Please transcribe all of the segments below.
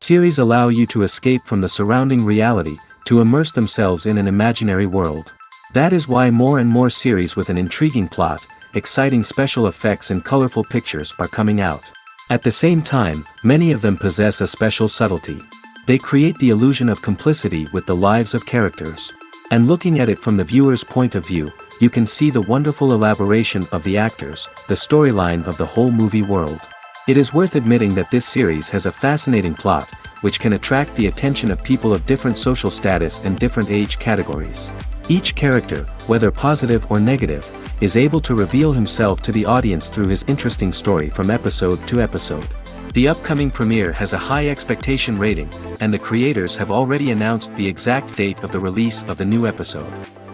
Series allow you to escape from the surrounding reality, to immerse themselves in an imaginary world. That is why more and more series with an intriguing plot, exciting special effects and colorful pictures are coming out. At the same time, many of them possess a special subtlety. They create the illusion of complicity with the lives of characters. And looking at it from the viewer's point of view, you can see the wonderful elaboration of the actors, the storyline of the whole movie world. It is worth admitting that this series has a fascinating plot, which can attract the attention of people of different social status and different age categories. Each character, whether positive or negative, is able to reveal himself to the audience through his interesting story from episode to episode. The upcoming premiere has a high expectation rating, and the creators have already announced the exact date of the release of the new episode.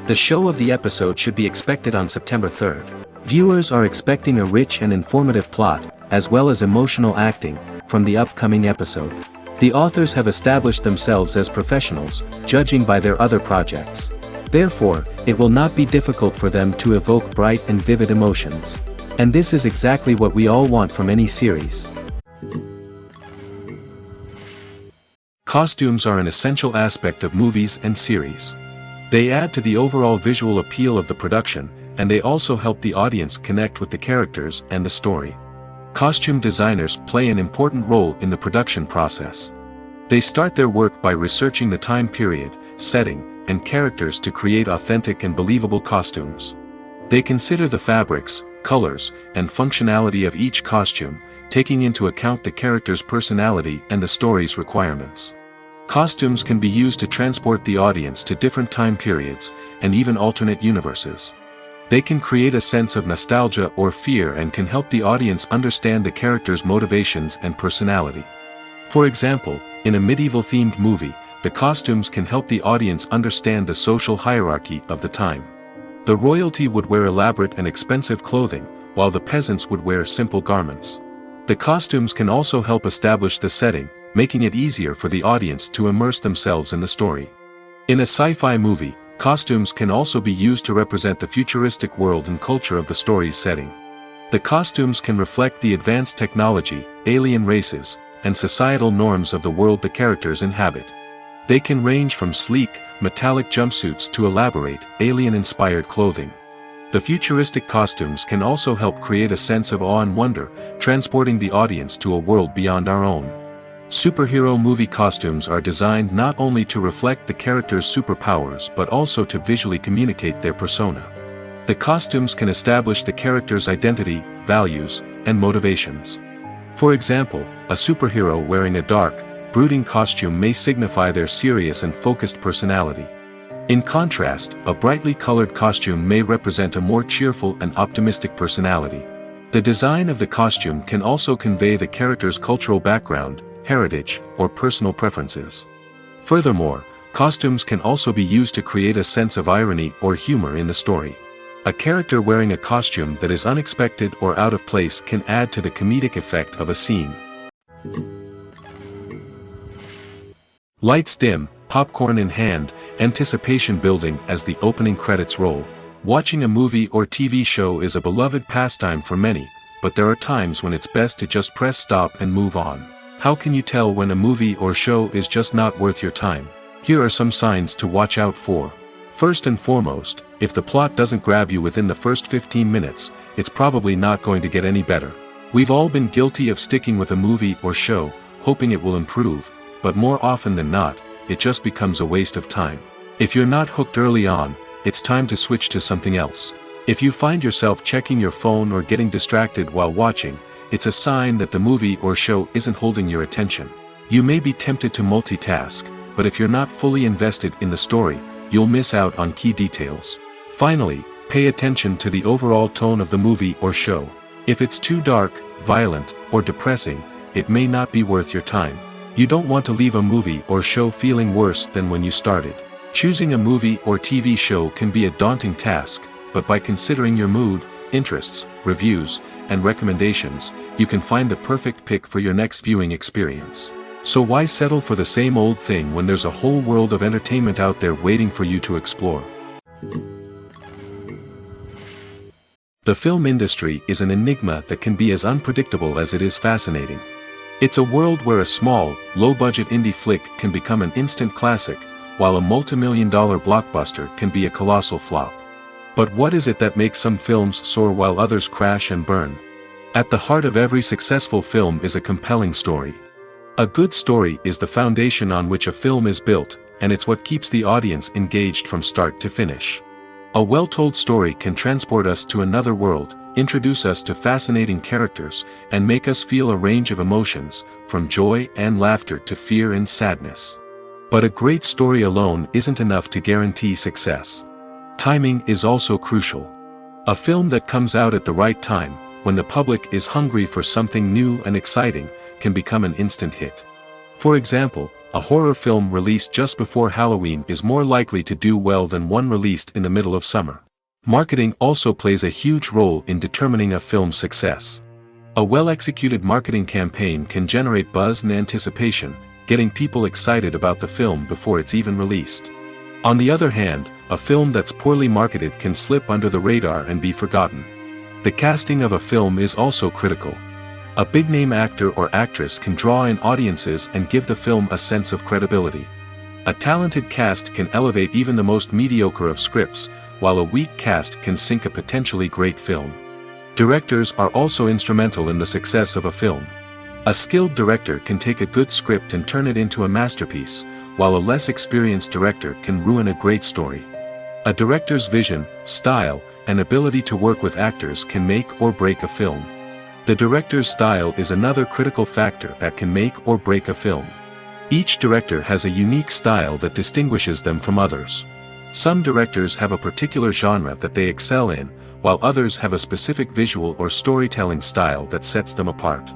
The show of the episode should be expected on September 3rd. Viewers are expecting a rich and informative plot, as well as emotional acting, from the upcoming episode. The authors have established themselves as professionals, judging by their other projects. Therefore, it will not be difficult for them to evoke bright and vivid emotions. And this is exactly what we all want from any series. Costumes are an essential aspect of movies and series. They add to the overall visual appeal of the production, and they also help the audience connect with the characters and the story. Costume designers play an important role in the production process. They start their work by researching the time period, setting, and characters to create authentic and believable costumes. They consider the fabrics, colors, and functionality of each costume, taking into account the character's personality and the story's requirements. Costumes can be used to transport the audience to different time periods, and even alternate universes. They can create a sense of nostalgia or fear and can help the audience understand the character's motivations and personality. For example, in a medieval-themed movie, the costumes can help the audience understand the social hierarchy of the time. The royalty would wear elaborate and expensive clothing, while the peasants would wear simple garments. The costumes can also help establish the setting, making it easier for the audience to immerse themselves in the story. In a sci-fi movie, costumes can also be used to represent the futuristic world and culture of the story's setting. The costumes can reflect the advanced technology, alien races, and societal norms of the world the characters inhabit. They can range from sleek, metallic jumpsuits to elaborate, alien-inspired clothing. The futuristic costumes can also help create a sense of awe and wonder, transporting the audience to a world beyond our own. Superhero movie costumes are designed not only to reflect the character's superpowers but also to visually communicate their persona. The costumes can establish the character's identity, values, and motivations. For example, a superhero wearing a dark, brooding costume may signify their serious and focused personality. In contrast, a brightly colored costume may represent a more cheerful and optimistic personality. The design of the costume can also convey the character's cultural background, heritage, or personal preferences. Furthermore, costumes can also be used to create a sense of irony or humor in the story. A character wearing a costume that is unexpected or out of place can add to the comedic effect of a scene. Lights dim, popcorn in hand, anticipation building as the opening credits roll. Watching a movie or TV show is a beloved pastime for many, but there are times when it's best to just press stop and move on. How can you tell when a movie or show is just not worth your time? Here are some signs to watch out for. First and foremost, if the plot doesn't grab you within the first 15 minutes, it's probably not going to get any better. We've all been guilty of sticking with a movie or show, hoping it will improve, but more often than not, it just becomes a waste of time. If you're not hooked early on, it's time to switch to something else. If you find yourself checking your phone or getting distracted while watching, it's a sign that the movie or show isn't holding your attention. You may be tempted to multitask, but if you're not fully invested in the story, you'll miss out on key details. Finally, pay attention to the overall tone of the movie or show. If it's too dark, violent, or depressing, it may not be worth your time. You don't want to leave a movie or show feeling worse than when you started. Choosing a movie or TV show can be a daunting task, but by considering your mood, interests, reviews, and recommendations, you can find the perfect pick for your next viewing experience. So why settle for the same old thing when there's a whole world of entertainment out there waiting for you to explore? The film industry is an enigma that can be as unpredictable as it is fascinating. It's a world where a small, low-budget indie flick can become an instant classic, while a multi-million-dollar blockbuster can be a colossal flop. But what is it that makes some films soar while others crash and burn? At the heart of every successful film is a compelling story. A good story is the foundation on which a film is built, and it's what keeps the audience engaged from start to finish. A well-told story can transport us to another world, introduce us to fascinating characters, and make us feel a range of emotions, from joy and laughter to fear and sadness. But a great story alone isn't enough to guarantee success. Timing is also crucial. A film that comes out at the right time, when the public is hungry for something new and exciting, can become an instant hit. For example, a horror film released just before Halloween is more likely to do well than one released in the middle of summer. Marketing also plays a huge role in determining a film's success. A well-executed marketing campaign can generate buzz and anticipation, getting people excited about the film before it's even released. On the other hand, a film that's poorly marketed can slip under the radar and be forgotten. The casting of a film is also critical. A big-name actor or actress can draw in audiences and give the film a sense of credibility. A talented cast can elevate even the most mediocre of scripts, while a weak cast can sink a potentially great film. Directors are also instrumental in the success of a film. A skilled director can take a good script and turn it into a masterpiece, while a less experienced director can ruin a great story. A director's vision, style, and ability to work with actors can make or break a film. The director's style is another critical factor that can make or break a film. Each director has a unique style that distinguishes them from others. Some directors have a particular genre that they excel in, while others have a specific visual or storytelling style that sets them apart.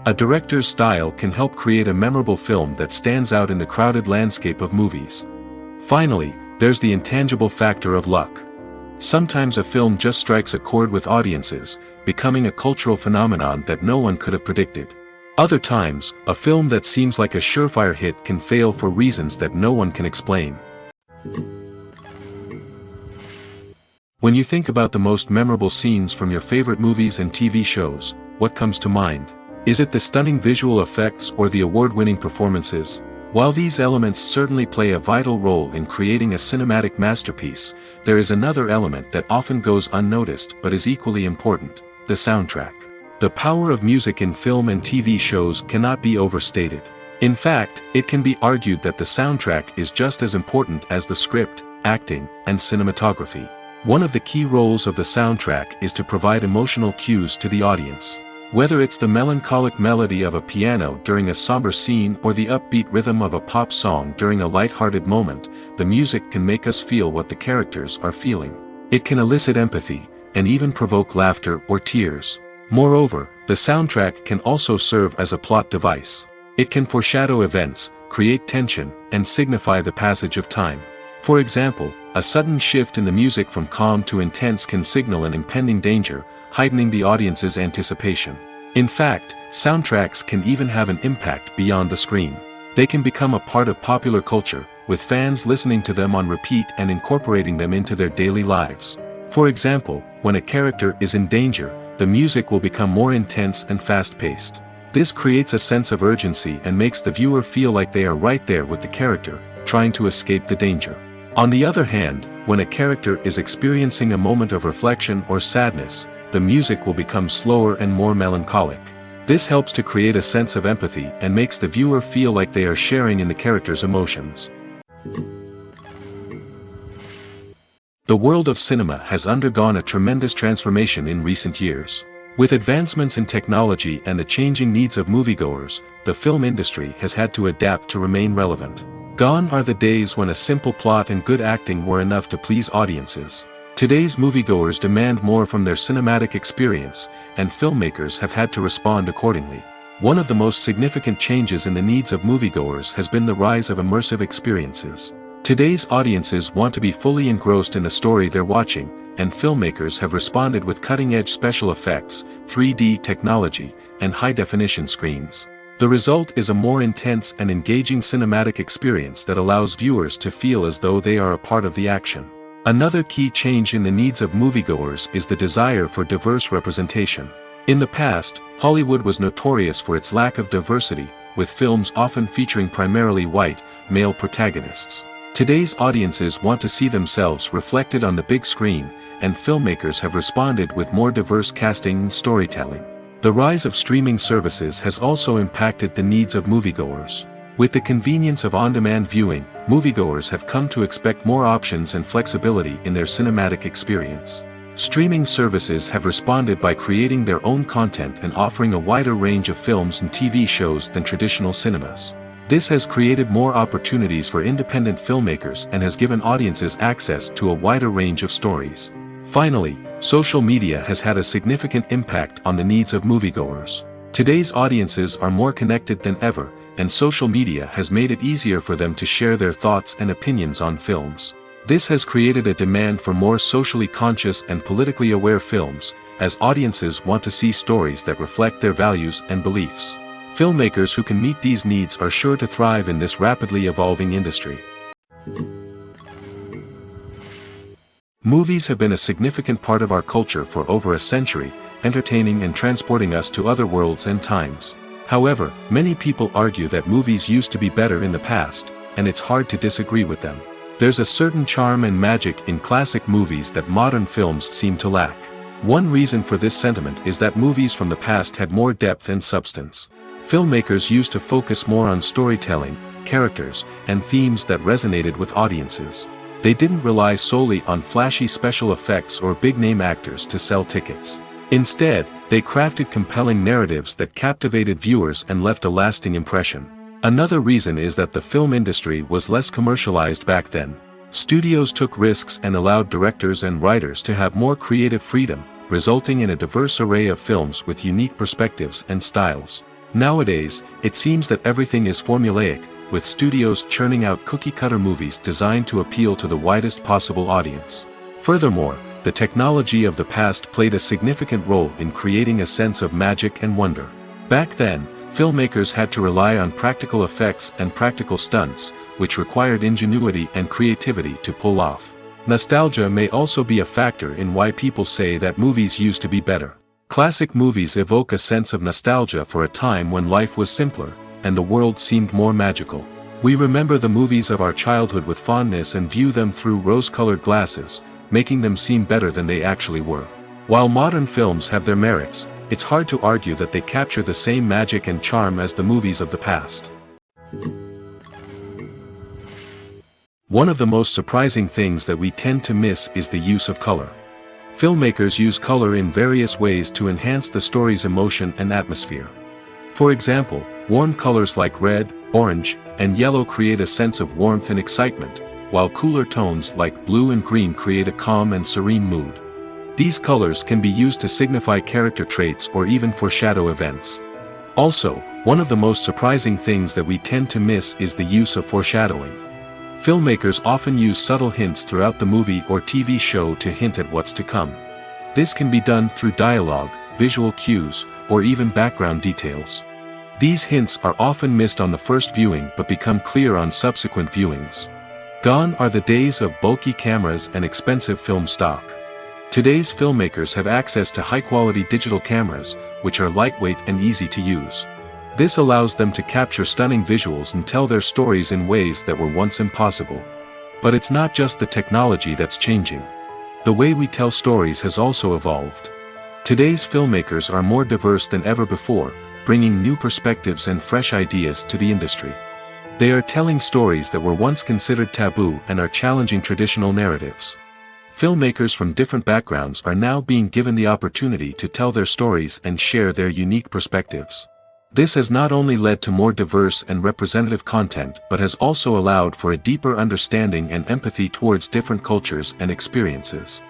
A director's style can help create a memorable film that stands out in the crowded landscape of movies. Finally, there's the intangible factor of luck. Sometimes a film just strikes a chord with audiences, becoming a cultural phenomenon that no one could have predicted. Other times, a film that seems like a surefire hit can fail for reasons that no one can explain. When you think about the most memorable scenes from your favorite movies and TV shows, what comes to mind? Is it the stunning visual effects or the award-winning performances? While these elements certainly play a vital role in creating a cinematic masterpiece, there is another element that often goes unnoticed but is equally important: the soundtrack. The power of music in film and TV shows cannot be overstated. In fact, it can be argued that the soundtrack is just as important as the script, acting, and cinematography. One of the key roles of the soundtrack is to provide emotional cues to the audience. Whether it's the melancholic melody of a piano during a somber scene or the upbeat rhythm of a pop song during a light-hearted moment, the music can make us feel what the characters are feeling. It can elicit empathy, and even provoke laughter or tears. Moreover, the soundtrack can also serve as a plot device. It can foreshadow events, create tension, and signify the passage of time. For example, a sudden shift in the music from calm to intense can signal an impending danger, heightening the audience's anticipation. In fact, soundtracks can even have an impact beyond the screen. They can become a part of popular culture, with fans listening to them on repeat and incorporating them into their daily lives. For example, when a character is in danger, the music will become more intense and fast-paced. This creates a sense of urgency and makes the viewer feel like they are right there with the character, trying to escape the danger. On the other hand, when a character is experiencing a moment of reflection or sadness, the music will become slower and more melancholic. This helps to create a sense of empathy and makes the viewer feel like they are sharing in the character's emotions. The world of cinema has undergone a tremendous transformation in recent years. With advancements in technology and the changing needs of moviegoers, the film industry has had to adapt to remain relevant. Gone are the days when a simple plot and good acting were enough to please audiences. Today's moviegoers demand more from their cinematic experience, and filmmakers have had to respond accordingly. One of the most significant changes in the needs of moviegoers has been the rise of immersive experiences. Today's audiences want to be fully engrossed in the story they're watching, and filmmakers have responded with cutting-edge special effects, 3D technology, and high-definition screens. The result is a more intense and engaging cinematic experience that allows viewers to feel as though they are a part of the action. Another key change in the needs of moviegoers is the desire for diverse representation. In the past, Hollywood was notorious for its lack of diversity, with films often featuring primarily white, male protagonists. Today's audiences want to see themselves reflected on the big screen, and filmmakers have responded with more diverse casting and storytelling. The rise of streaming services has also impacted the needs of moviegoers. With the convenience of on-demand viewing, moviegoers have come to expect more options and flexibility in their cinematic experience. Streaming services have responded by creating their own content and offering a wider range of films and TV shows than traditional cinemas. This has created more opportunities for independent filmmakers and has given audiences access to a wider range of stories. Finally, social media has had a significant impact on the needs of moviegoers. Today's audiences are more connected than ever, and social media has made it easier for them to share their thoughts and opinions on films. This has created a demand for more socially conscious and politically aware films, as audiences want to see stories that reflect their values and beliefs. Filmmakers who can meet these needs are sure to thrive in this rapidly evolving industry. Movies have been a significant part of our culture for over a century, entertaining and transporting us to other worlds and times. However, many people argue that movies used to be better in the past, and it's hard to disagree with them. There's a certain charm and magic in classic movies that modern films seem to lack. One reason for this sentiment is that movies from the past had more depth and substance. Filmmakers used to focus more on storytelling, characters, and themes that resonated with audiences. They didn't rely solely on flashy special effects or big-name actors to sell tickets. Instead, they crafted compelling narratives that captivated viewers and left a lasting impression. Another reason is that the film industry was less commercialized back then. Studios took risks and allowed directors and writers to have more creative freedom, resulting in a diverse array of films with unique perspectives and styles. Nowadays, it seems that everything is formulaic, with studios churning out cookie-cutter movies designed to appeal to the widest possible audience. Furthermore, the technology of the past played a significant role in creating a sense of magic and wonder. Back then, filmmakers had to rely on practical effects and practical stunts, which required ingenuity and creativity to pull off. Nostalgia may also be a factor in why people say that movies used to be better. Classic movies evoke a sense of nostalgia for a time when life was simpler, and the world seemed more magical. We remember the movies of our childhood with fondness and view them through rose-colored glasses, making them seem better than they actually were. While modern films have their merits, it's hard to argue that they capture the same magic and charm as the movies of the past. One of the most surprising things that we tend to miss is the use of color. Filmmakers use color in various ways to enhance the story's emotion and atmosphere. For example, warm colors like red, orange, and yellow create a sense of warmth and excitement, while cooler tones like blue and green create a calm and serene mood. These colors can be used to signify character traits or even foreshadow events. Also, one of the most surprising things that we tend to miss is the use of foreshadowing. Filmmakers often use subtle hints throughout the movie or TV show to hint at what's to come. This can be done through dialogue, visual cues, or even background details. These hints are often missed on the first viewing but become clear on subsequent viewings. Gone are the days of bulky cameras and expensive film stock. Today's filmmakers have access to high-quality digital cameras, which are lightweight and easy to use. This allows them to capture stunning visuals and tell their stories in ways that were once impossible. But it's not just the technology that's changing. The way we tell stories has also evolved. Today's filmmakers are more diverse than ever before, bringing new perspectives and fresh ideas to the industry. They are telling stories that were once considered taboo and are challenging traditional narratives. Filmmakers from different backgrounds are now being given the opportunity to tell their stories and share their unique perspectives. This has not only led to more diverse and representative content but has also allowed for a deeper understanding and empathy towards different cultures and experiences.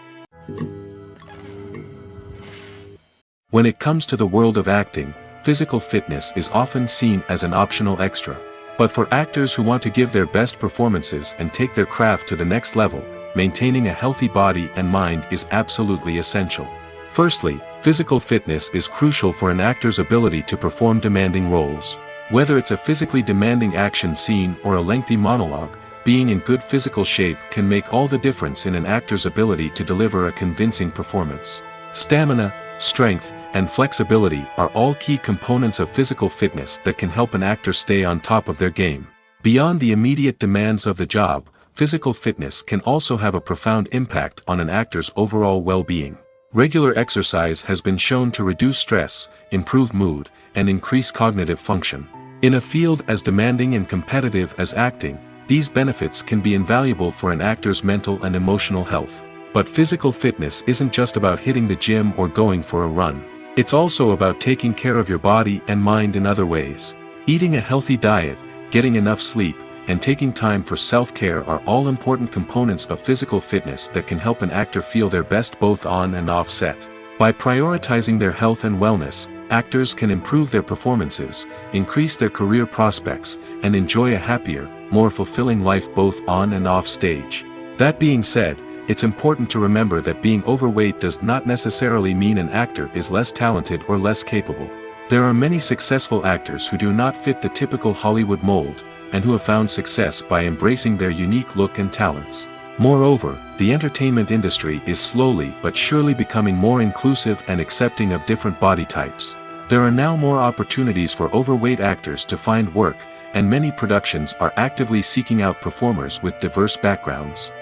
When it comes to the world of acting, physical fitness is often seen as an optional extra. But for actors who want to give their best performances and take their craft to the next level, maintaining a healthy body and mind is absolutely essential. Firstly, physical fitness is crucial for an actor's ability to perform demanding roles. Whether it's a physically demanding action scene or a lengthy monologue, being in good physical shape can make all the difference in an actor's ability to deliver a convincing performance. Stamina, strength, and flexibility are all key components of physical fitness that can help an actor stay on top of their game. Beyond the immediate demands of the job, physical fitness can also have a profound impact on an actor's overall well-being. Regular exercise has been shown to reduce stress, improve mood, and increase cognitive function. In a field as demanding and competitive as acting, these benefits can be invaluable for an actor's mental and emotional health. But physical fitness isn't just about hitting the gym or going for a run. It's also about taking care of your body and mind in other ways. Eating a healthy diet, getting enough sleep, and taking time for self-care are all important components of physical fitness that can help an actor feel their best both on and off set. By prioritizing their health and wellness, actors can improve their performances, increase their career prospects, and enjoy a happier, more fulfilling life both on and off stage. That being said, it's important to remember that being overweight does not necessarily mean an actor is less talented or less capable. There are many successful actors who do not fit the typical Hollywood mold, and who have found success by embracing their unique look and talents. Moreover, the entertainment industry is slowly but surely becoming more inclusive and accepting of different body types. There are now more opportunities for overweight actors to find work, and many productions are actively seeking out performers with diverse backgrounds.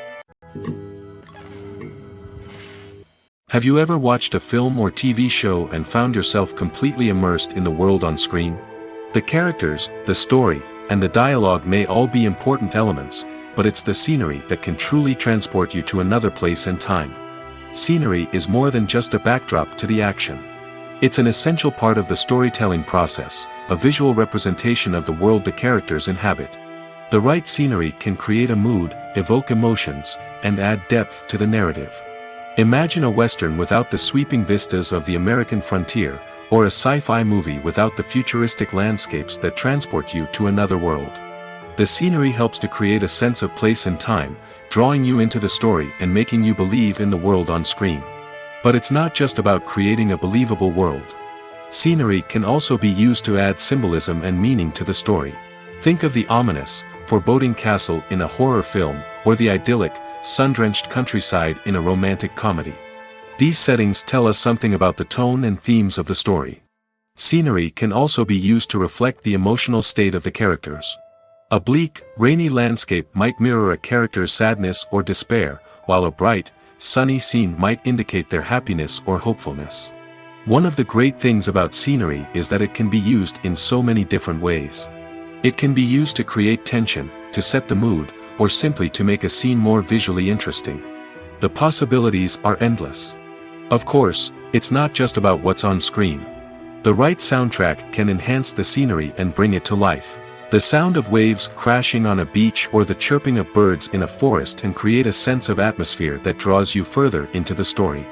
Have you ever watched a film or TV show and found yourself completely immersed in the world on screen? The characters, the story, and the dialogue may all be important elements, but it's the scenery that can truly transport you to another place and time. Scenery is more than just a backdrop to the action. It's an essential part of the storytelling process, a visual representation of the world the characters inhabit. The right scenery can create a mood, evoke emotions, and add depth to the narrative. Imagine a Western without the sweeping vistas of the American frontier, or a sci-fi movie without the futuristic landscapes that transport you to another world. The scenery helps to create a sense of place and time, drawing you into the story and making you believe in the world on screen. But it's not just about creating a believable world. Scenery can also be used to add symbolism and meaning to the story. Think of the ominous, foreboding castle in a horror film, or the idyllic, sun-drenched countryside in a romantic comedy. These settings tell us something about the tone and themes of the story. Scenery can also be used to reflect the emotional state of the characters. A bleak, rainy landscape might mirror a character's sadness or despair, while a bright, sunny scene might indicate their happiness or hopefulness. One of the great things about scenery is that it can be used in so many different ways. It can be used to create tension, to set the mood, or simply to make a scene more visually interesting. The possibilities are endless. Of course, it's not just about what's on screen. The right soundtrack can enhance the scenery and bring it to life. The sound of waves crashing on a beach or the chirping of birds in a forest can create a sense of atmosphere that draws you further into the story.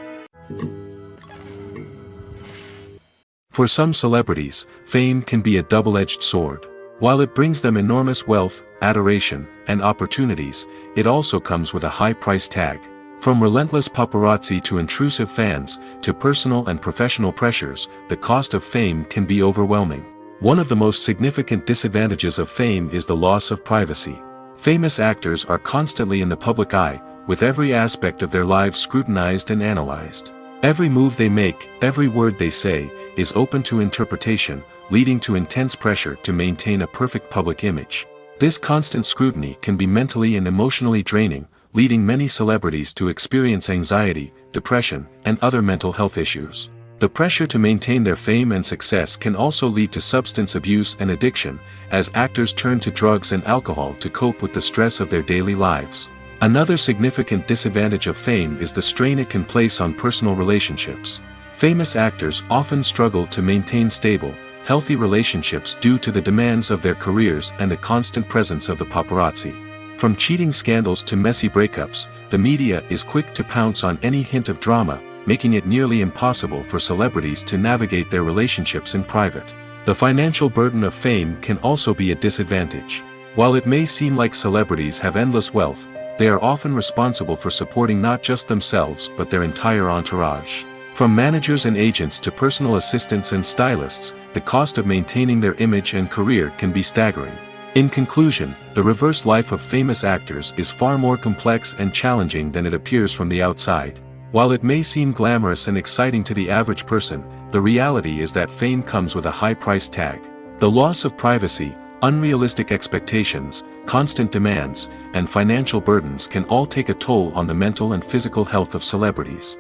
For some celebrities, fame can be a double-edged sword. While it brings them enormous wealth, adoration, and opportunities, it also comes with a high price tag. From relentless paparazzi to intrusive fans, to personal and professional pressures, the cost of fame can be overwhelming. One of the most significant disadvantages of fame is the loss of privacy. Famous actors are constantly in the public eye, with every aspect of their lives scrutinized and analyzed. Every move they make, every word they say, is open to interpretation, leading to intense pressure to maintain a perfect public image. This constant scrutiny can be mentally and emotionally draining, leading many celebrities to experience anxiety, depression, and other mental health issues. The pressure to maintain their fame and success can also lead to substance abuse and addiction, as actors turn to drugs and alcohol to cope with the stress of their daily lives. Another significant disadvantage of fame is the strain it can place on personal relationships. Famous actors often struggle to maintain stable, healthy relationships due to the demands of their careers and the constant presence of the paparazzi. From cheating scandals to messy breakups, the media is quick to pounce on any hint of drama, making it nearly impossible for celebrities to navigate their relationships in private. The financial burden of fame can also be a disadvantage. While it may seem like celebrities have endless wealth, they are often responsible for supporting not just themselves but their entire entourage. From managers and agents to personal assistants and stylists, the cost of maintaining their image and career can be staggering. In conclusion, the reverse life of famous actors is far more complex and challenging than it appears from the outside. While it may seem glamorous and exciting to the average person, the reality is that fame comes with a high price tag. The loss of privacy, unrealistic expectations, constant demands, and financial burdens can all take a toll on the mental and physical health of celebrities.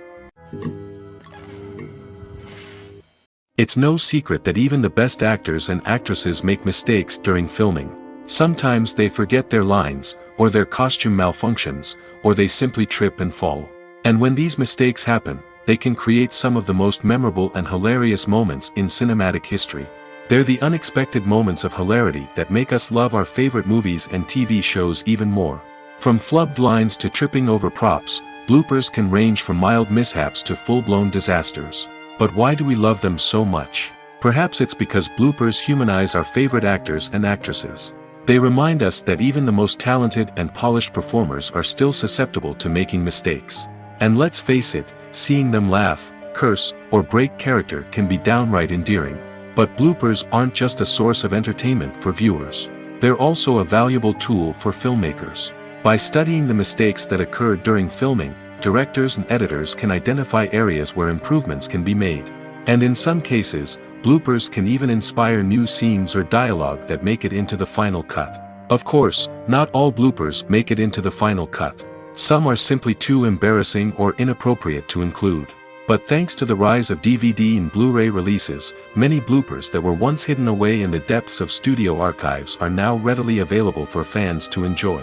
It's no secret that even the best actors and actresses make mistakes during filming. Sometimes they forget their lines, or their costume malfunctions, or they simply trip and fall. And when these mistakes happen, they can create some of the most memorable and hilarious moments in cinematic history. They're the unexpected moments of hilarity that make us love our favorite movies and TV shows even more. From flubbed lines to tripping over props, bloopers can range from mild mishaps to full-blown disasters. But why do we love them so much? Perhaps it's because bloopers humanize our favorite actors and actresses. They remind us that even the most talented and polished performers are still susceptible to making mistakes. And let's face it, seeing them laugh, curse, or break character can be downright endearing. But bloopers aren't just a source of entertainment for viewers. They're also a valuable tool for filmmakers. By studying the mistakes that occurred during filming, directors and editors can identify areas where improvements can be made. And in some cases, bloopers can even inspire new scenes or dialogue that make it into the final cut. Of course, not all bloopers make it into the final cut. Some are simply too embarrassing or inappropriate to include. But thanks to the rise of DVD and Blu-ray releases, many bloopers that were once hidden away in the depths of studio archives are now readily available for fans to enjoy.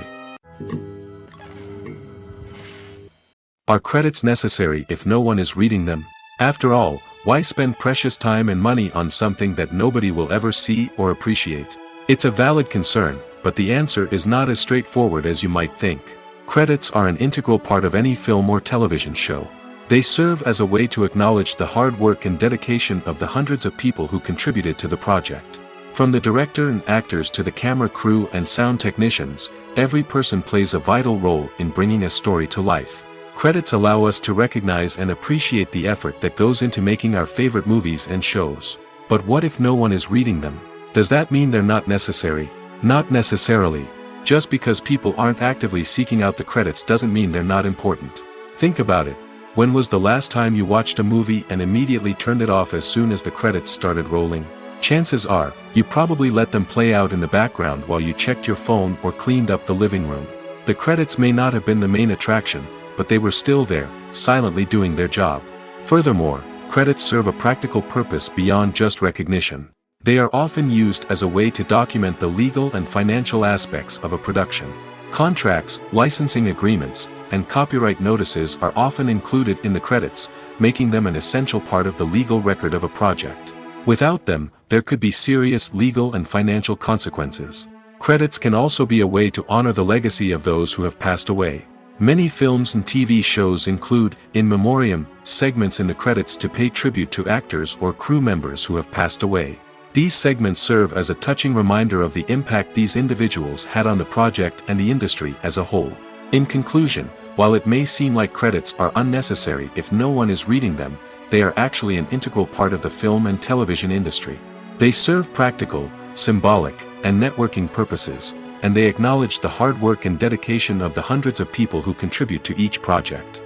Are credits necessary if no one is reading them? After all, why spend precious time and money on something that nobody will ever see or appreciate? It's a valid concern, but the answer is not as straightforward as you might think. Credits are an integral part of any film or television show. They serve as a way to acknowledge the hard work and dedication of the hundreds of people who contributed to the project. From the director and actors to the camera crew and sound technicians, every person plays a vital role in bringing a story to life. Credits allow us to recognize and appreciate the effort that goes into making our favorite movies and shows. But what if no one is reading them? Does that mean they're not necessary? Not necessarily. Just because people aren't actively seeking out the credits doesn't mean they're not important. Think about it. When was the last time you watched a movie and immediately turned it off as soon as the credits started rolling? Chances are, you probably let them play out in the background while you checked your phone or cleaned up the living room. The credits may not have been the main attraction, but they were still there, silently doing their job. Furthermore, credits serve a practical purpose beyond just recognition. They are often used as a way to document the legal and financial aspects of a production. Contracts, licensing agreements, and copyright notices are often included in the credits, making them an essential part of the legal record of a project. Without them, there could be serious legal and financial consequences. Credits can also be a way to honor the legacy of those who have passed away. Many films and TV shows include, in memoriam, segments in the credits to pay tribute to actors or crew members who have passed away. These segments serve as a touching reminder of the impact these individuals had on the project and the industry as a whole. In conclusion, while it may seem like credits are unnecessary if no one is reading them, they are actually an integral part of the film and television industry. They serve practical, symbolic, and networking purposes, and they acknowledge the hard work and dedication of the hundreds of people who contribute to each project.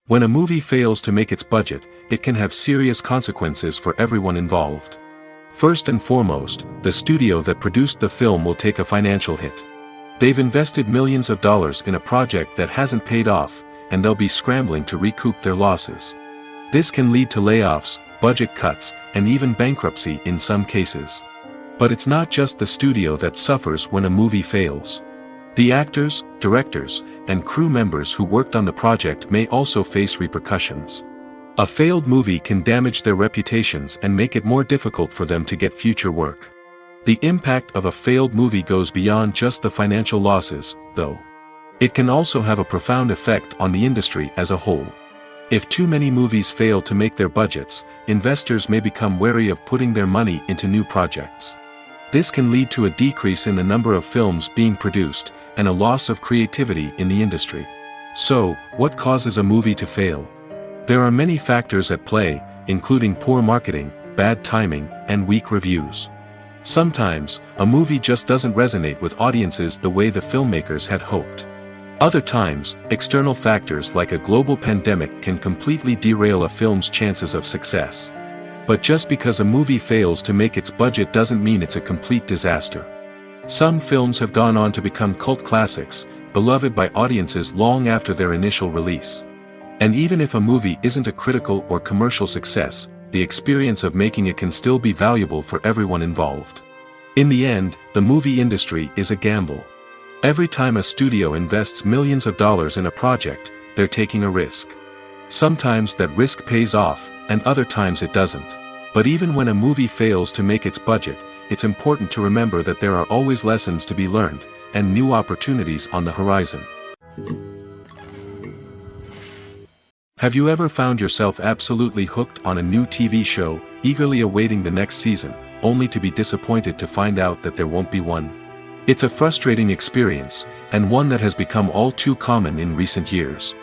When a movie fails to make its budget, it can have serious consequences for everyone involved. First and foremost, the studio that produced the film will take a financial hit. They've invested millions of dollars in a project that hasn't paid off, and they'll be scrambling to recoup their losses. This can lead to layoffs, budget cuts, and even bankruptcy in some cases. But it's not just the studio that suffers when a movie fails. The actors, directors, and crew members who worked on the project may also face repercussions. A failed movie can damage their reputations and make it more difficult for them to get future work. The impact of a failed movie goes beyond just the financial losses, though. It can also have a profound effect on the industry as a whole. If too many movies fail to make their budgets, investors may become wary of putting their money into new projects. This can lead to a decrease in the number of films being produced, and a loss of creativity in the industry. So, what causes a movie to fail? There are many factors at play, including poor marketing, bad timing, and weak reviews. Sometimes, a movie just doesn't resonate with audiences the way the filmmakers had hoped. Other times, external factors like a global pandemic can completely derail a film's chances of success. But just because a movie fails to make its budget doesn't mean it's a complete disaster. Some films have gone on to become cult classics, beloved by audiences long after their initial release. And even if a movie isn't a critical or commercial success, the experience of making it can still be valuable for everyone involved. In the end, the movie industry is a gamble. Every time a studio invests millions of dollars in a project, they're taking a risk. Sometimes that risk pays off, and other times it doesn't. But even when a movie fails to make its budget, it's important to remember that there are always lessons to be learned, and new opportunities on the horizon. Have you ever found yourself absolutely hooked on a new TV show, eagerly awaiting the next season, only to be disappointed to find out that there won't be one? It's a frustrating experience, and one that has become all too common in recent years.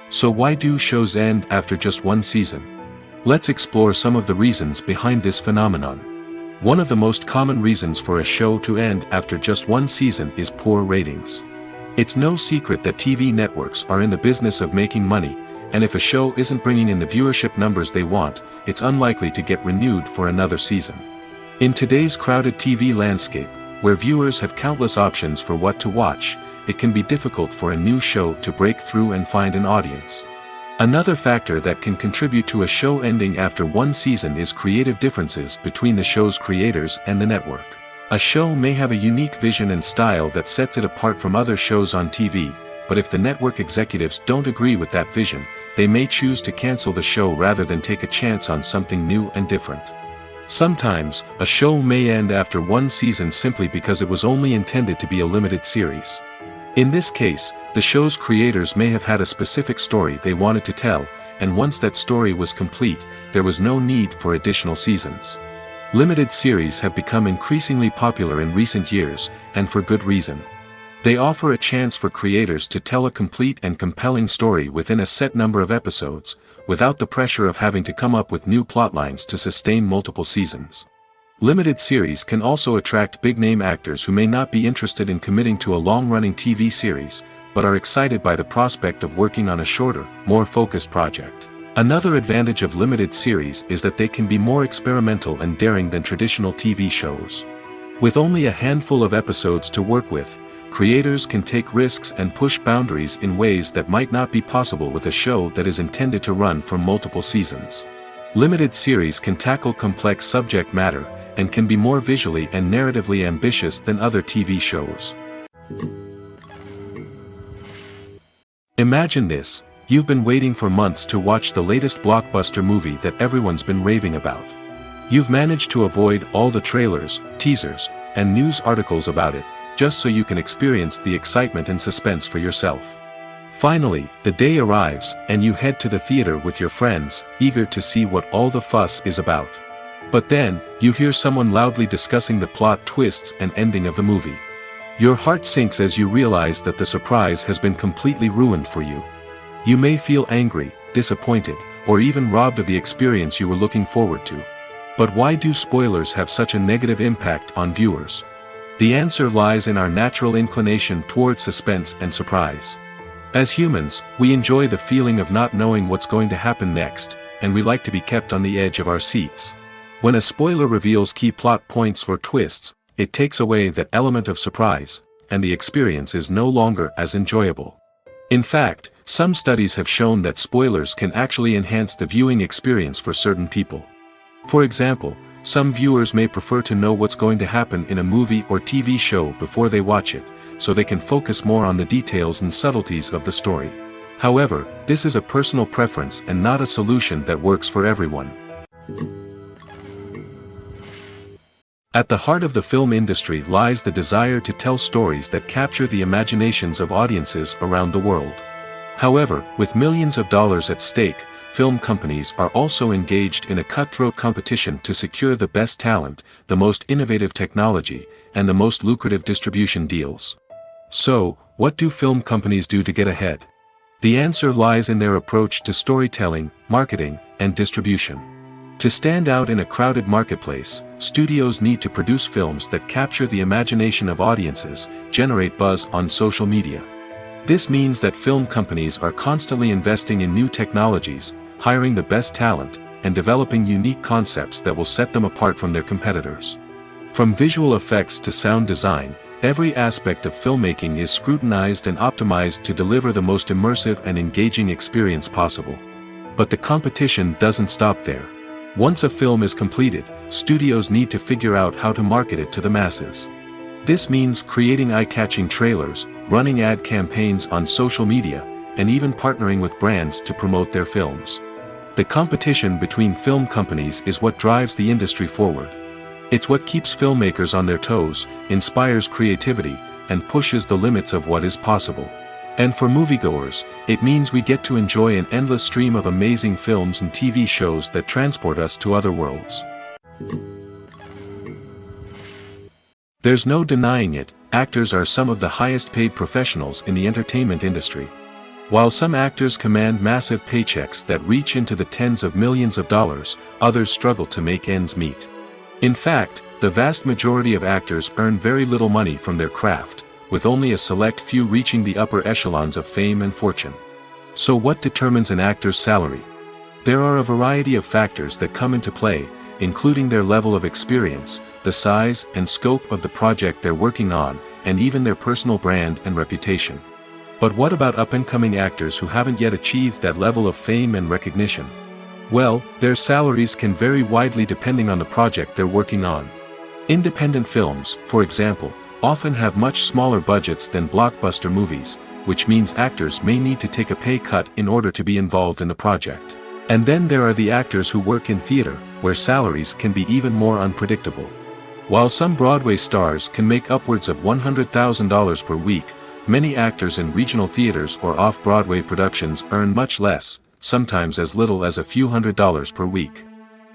So why do shows end after just one season? Let's explore some of the reasons behind this phenomenon. One of the most common reasons for a show to end after just one season is poor ratings. It's no secret that TV networks are in the business of making money, and if a show isn't bringing in the viewership numbers they want, it's unlikely to get renewed for another season. In today's crowded TV landscape, where viewers have countless options for what to watch, it can be difficult for a new show to break through and find an audience. Another factor that can contribute to a show ending after one season is creative differences between the show's creators and the network. A show may have a unique vision and style that sets it apart from other shows on TV, but if the network executives don't agree with that vision, they may choose to cancel the show rather than take a chance on something new and different. Sometimes, a show may end after one season simply because it was only intended to be a limited series. In this case, the show's creators may have had a specific story they wanted to tell, and once that story was complete, there was no need for additional seasons. Limited series have become increasingly popular in recent years, and for good reason. They offer a chance for creators to tell a complete and compelling story within a set number of episodes, without the pressure of having to come up with new plotlines to sustain multiple seasons. Limited series can also attract big-name actors who may not be interested in committing to a long-running TV series, but are excited by the prospect of working on a shorter, more focused project. Another advantage of limited series is that they can be more experimental and daring than traditional TV shows. With only a handful of episodes to work with, creators can take risks and push boundaries in ways that might not be possible with a show that is intended to run for multiple seasons. Limited series can tackle complex subject matter, and can be more visually and narratively ambitious than other TV shows. Imagine this: you've been waiting for months to watch the latest blockbuster movie that everyone's been raving about. You've managed to avoid all the trailers, teasers, and news articles about it, just so you can experience the excitement and suspense for yourself. Finally, the day arrives, and you head to the theater with your friends, eager to see what all the fuss is about. But then, you hear someone loudly discussing the plot twists and ending of the movie. Your heart sinks as you realize that the surprise has been completely ruined for you. You may feel angry, disappointed, or even robbed of the experience you were looking forward to. But why do spoilers have such a negative impact on viewers? The answer lies in our natural inclination toward suspense and surprise. As humans, we enjoy the feeling of not knowing what's going to happen next, and we like to be kept on the edge of our seats. When a spoiler reveals key plot points or twists, it takes away that element of surprise, and the experience is no longer as enjoyable. In fact, Some studies have shown that spoilers can actually enhance the viewing experience for certain people. For example, some viewers may prefer to know what's going to happen in a movie or TV show before they watch it, so they can focus more on the details and subtleties of the story. However, this is a personal preference and not a solution that works for everyone. At the heart of the film industry lies the desire to tell stories that capture the imaginations of audiences around the world. However, with millions of dollars at stake, film companies are also engaged in a cutthroat competition to secure the best talent, the most innovative technology, and the most lucrative distribution deals. So, what do film companies do to get ahead? The answer lies in their approach to storytelling, marketing, and distribution. To stand out in a crowded marketplace, studios need to produce films that capture the imagination of audiences, generate buzz on social media. This means that film companies are constantly investing in new technologies, hiring the best talent, and developing unique concepts that will set them apart from their competitors. From visual effects to sound design, every aspect of filmmaking is scrutinized and optimized to deliver the most immersive and engaging experience possible. But the competition doesn't stop there. Once a film is completed, studios need to figure out how to market it to the masses. This means creating eye-catching trailers, running ad campaigns on social media, and even partnering with brands to promote their films. The competition between film companies is what drives the industry forward. It's what keeps filmmakers on their toes, inspires creativity, and pushes the limits of what is possible. And for moviegoers, it means we get to enjoy an endless stream of amazing films and TV shows that transport us to other worlds. There's no denying it, actors are some of the highest paid professionals in the entertainment industry. While some actors command massive paychecks that reach into the tens of millions of dollars, others struggle to make ends meet. In fact, the vast majority of actors earn very little money from their craft, with only a select few reaching the upper echelons of fame and fortune. So what determines an actor's salary? There are a variety of factors that come into play, including their level of experience, the size and scope of the project they're working on, and even their personal brand and reputation. But what about up-and-coming actors who haven't yet achieved that level of fame and recognition? Well, their salaries can vary widely depending on the project they're working on. Independent films, for example, often have much smaller budgets than blockbuster movies, which means actors may need to take a pay cut in order to be involved in the project. And then there are the actors who work in theater, where salaries can be even more unpredictable. While some Broadway stars can make upwards of $100,000 per week, many actors in regional theaters or off-Broadway productions earn much less, sometimes as little as a few $100s per week.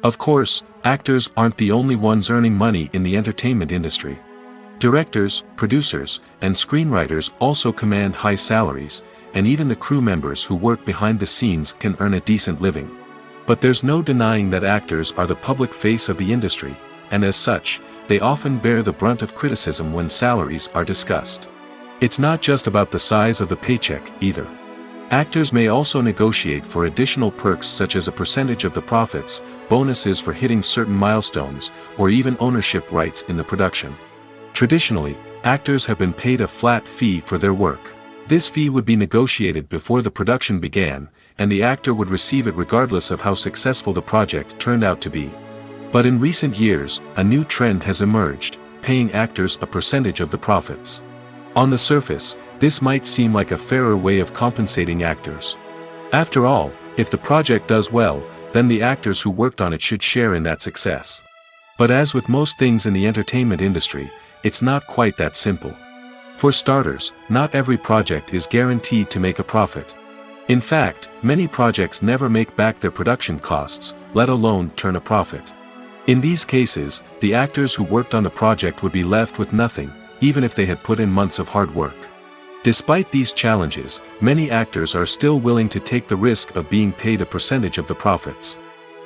Of course, actors aren't the only ones earning money in the entertainment industry. Directors, producers, and screenwriters also command high salaries, and even the crew members who work behind the scenes can earn a decent living. But there's no denying that actors are the public face of the industry, and as such, they often bear the brunt of criticism when salaries are discussed. It's not just about the size of the paycheck, either. Actors may also negotiate for additional perks such as a percentage of the profits, bonuses for hitting certain milestones, or even ownership rights in the production. Traditionally, actors have been paid a flat fee for their work. This fee would be negotiated before the production began, and the actor would receive it regardless of how successful the project turned out to be. But in recent years, a new trend has emerged, paying actors a percentage of the profits. On the surface, this might seem like a fairer way of compensating actors. After all, if the project does well, then the actors who worked on it should share in that success. But as with most things in the entertainment industry, it's not quite that simple. For starters, not every project is guaranteed to make a profit. In fact, many projects never make back their production costs, let alone turn a profit. In these cases, the actors who worked on the project would be left with nothing, even if they had put in months of hard work. Despite these challenges, many actors are still willing to take the risk of being paid a percentage of the profits.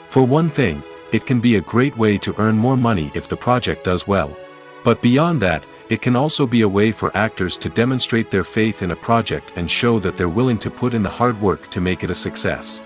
For one thing, it can be a great way to earn more money if the project does well. But beyond that, it can also be a way for actors to demonstrate their faith in a project and show that they're willing to put in the hard work to make it a success.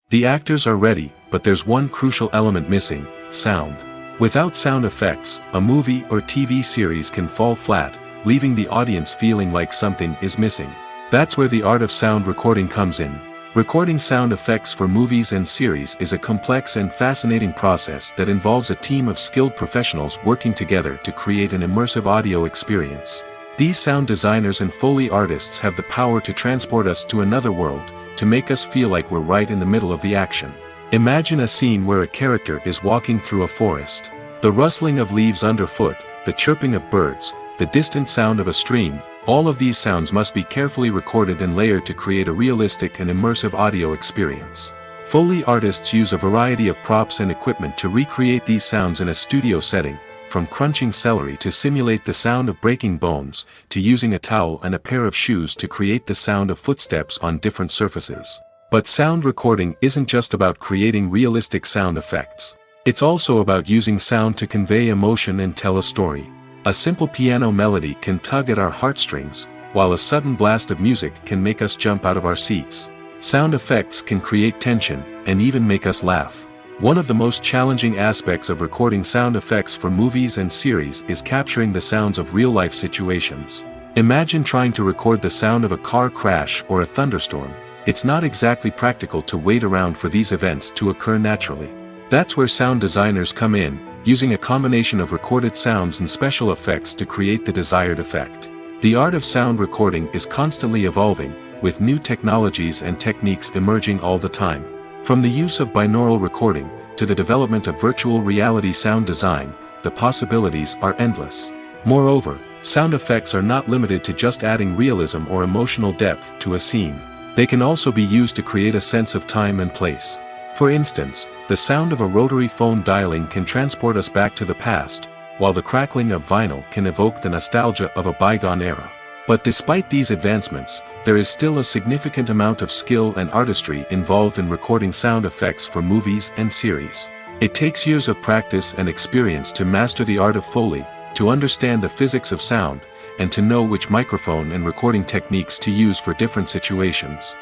The actors are ready, but there's one crucial element missing: sound. Without sound effects, a movie or TV series can fall flat, leaving the audience feeling like something is missing. That's where the art of sound recording comes in. Recording sound effects for movies and series is a complex and fascinating process that involves a team of skilled professionals working together to create an immersive audio experience. These sound designers and Foley artists have the power to transport us to another world, to make us feel like we're right in the middle of the action. Imagine a scene where a character is walking through a forest. The rustling of leaves underfoot, the chirping of birds, the distant sound of a stream, all of these sounds must be carefully recorded and layered to create a realistic and immersive audio experience. Foley artists use a variety of props and equipment to recreate these sounds in a studio setting, from crunching celery to simulate the sound of breaking bones, to using a towel and a pair of shoes to create the sound of footsteps on different surfaces. But sound recording isn't just about creating realistic sound effects. It's also about using sound to convey emotion and tell a story. A simple piano melody can tug at our heartstrings, while a sudden blast of music can make us jump out of our seats. Sound effects can create tension, and even make us laugh. One of the most challenging aspects of recording sound effects for movies and series is capturing the sounds of real-life situations. Imagine trying to record the sound of a car crash or a thunderstorm. It's not exactly practical to wait around for these events to occur naturally. That's where sound designers come in, using a combination of recorded sounds and special effects to create the desired effect. The art of sound recording is constantly evolving, with new technologies and techniques emerging all the time. From the use of binaural recording, to the development of virtual reality sound design, the possibilities are endless. Moreover, sound effects are not limited to just adding realism or emotional depth to a scene. They can also be used to create a sense of time and place. For instance, the sound of a rotary phone dialing can transport us back to the past, while the crackling of vinyl can evoke the nostalgia of a bygone era. But despite these advancements, there is still a significant amount of skill and artistry involved in recording sound effects for movies and series. It takes years of practice and experience to master the art of Foley, to understand the physics of sound, and to know which microphone and recording techniques to use for different situations.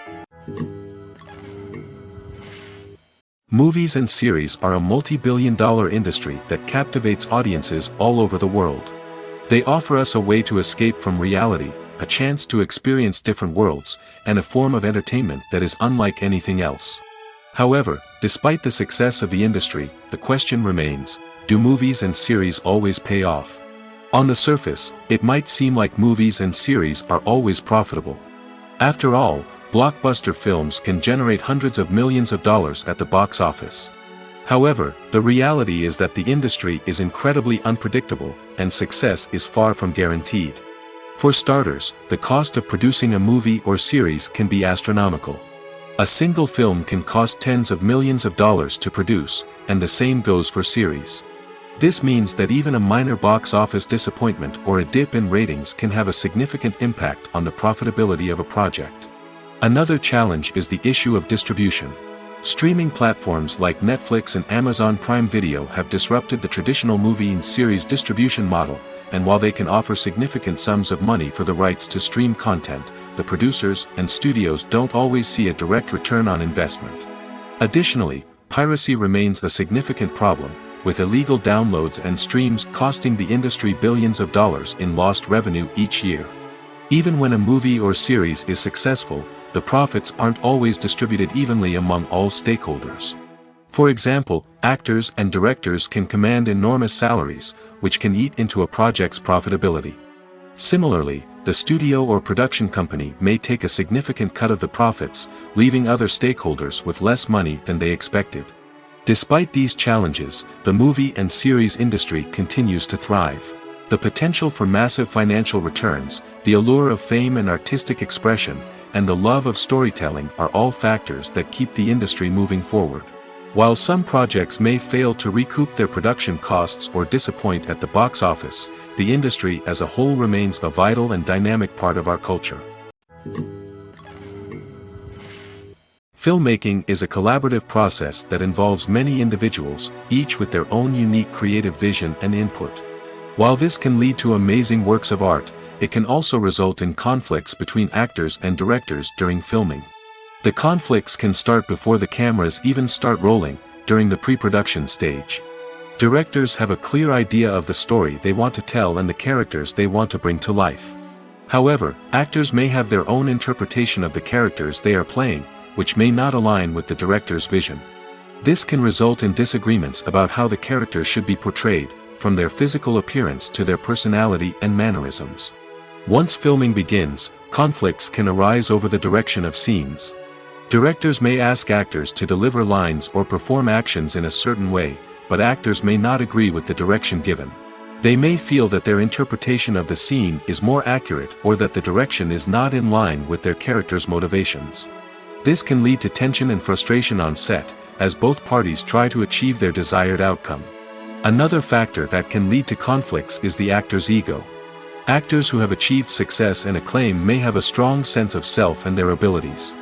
Movies and series are a multi-billion-dollar industry that captivates audiences all over the world. They offer us a way to escape from reality, a chance to experience different worlds, and a form of entertainment that is unlike anything else. However, despite the success of the industry, the question remains, do movies and series always pay off? On the surface, it might seem like movies and series are always profitable. After all, blockbuster films can generate hundreds of millions of dollars at the box office. However, the reality is that the industry is incredibly unpredictable, and success is far from guaranteed. For starters, the cost of producing a movie or series can be astronomical. A single film can cost tens of millions of dollars to produce, and the same goes for series. This means that even a minor box office disappointment or a dip in ratings can have a significant impact on the profitability of a project. Another challenge is the issue of distribution. Streaming platforms like Netflix and Amazon Prime Video have disrupted the traditional movie and series distribution model, and while they can offer significant sums of money for the rights to stream content, the producers and studios don't always see a direct return on investment. Additionally, piracy remains a significant problem, with illegal downloads and streams costing the industry billions of dollars in lost revenue each year. Even when a movie or series is successful, the profits aren't always distributed evenly among all stakeholders. For example, actors and directors can command enormous salaries, which can eat into a project's profitability. Similarly, the studio or production company may take a significant cut of the profits, leaving other stakeholders with less money than they expected. Despite these challenges, the movie and series industry continues to thrive. The potential for massive financial returns, the allure of fame and artistic expression, and the love of storytelling are all factors that keep the industry moving forward. While some projects may fail to recoup their production costs or disappoint at the box office, the industry as a whole remains a vital and dynamic part of our culture. Filmmaking is a collaborative process that involves many individuals, each with their own unique creative vision and input. While this can lead to amazing works of art, it can also result in conflicts between actors and directors during filming. The conflicts can start before the cameras even start rolling, during the pre-production stage. Directors have a clear idea of the story they want to tell and the characters they want to bring to life. However, actors may have their own interpretation of the characters they are playing, which may not align with the director's vision. This can result in disagreements about how the characters should be portrayed, from their physical appearance to their personality and mannerisms. Once filming begins, conflicts can arise over the direction of scenes. Directors may ask actors to deliver lines or perform actions in a certain way, but actors may not agree with the direction given. They may feel that their interpretation of the scene is more accurate or that the direction is not in line with their character's motivations. This can lead to tension and frustration on set, as both parties try to achieve their desired outcome. Another factor that can lead to conflicts is the actor's ego. Actors who have achieved success and acclaim may have a strong sense of self and their abilities.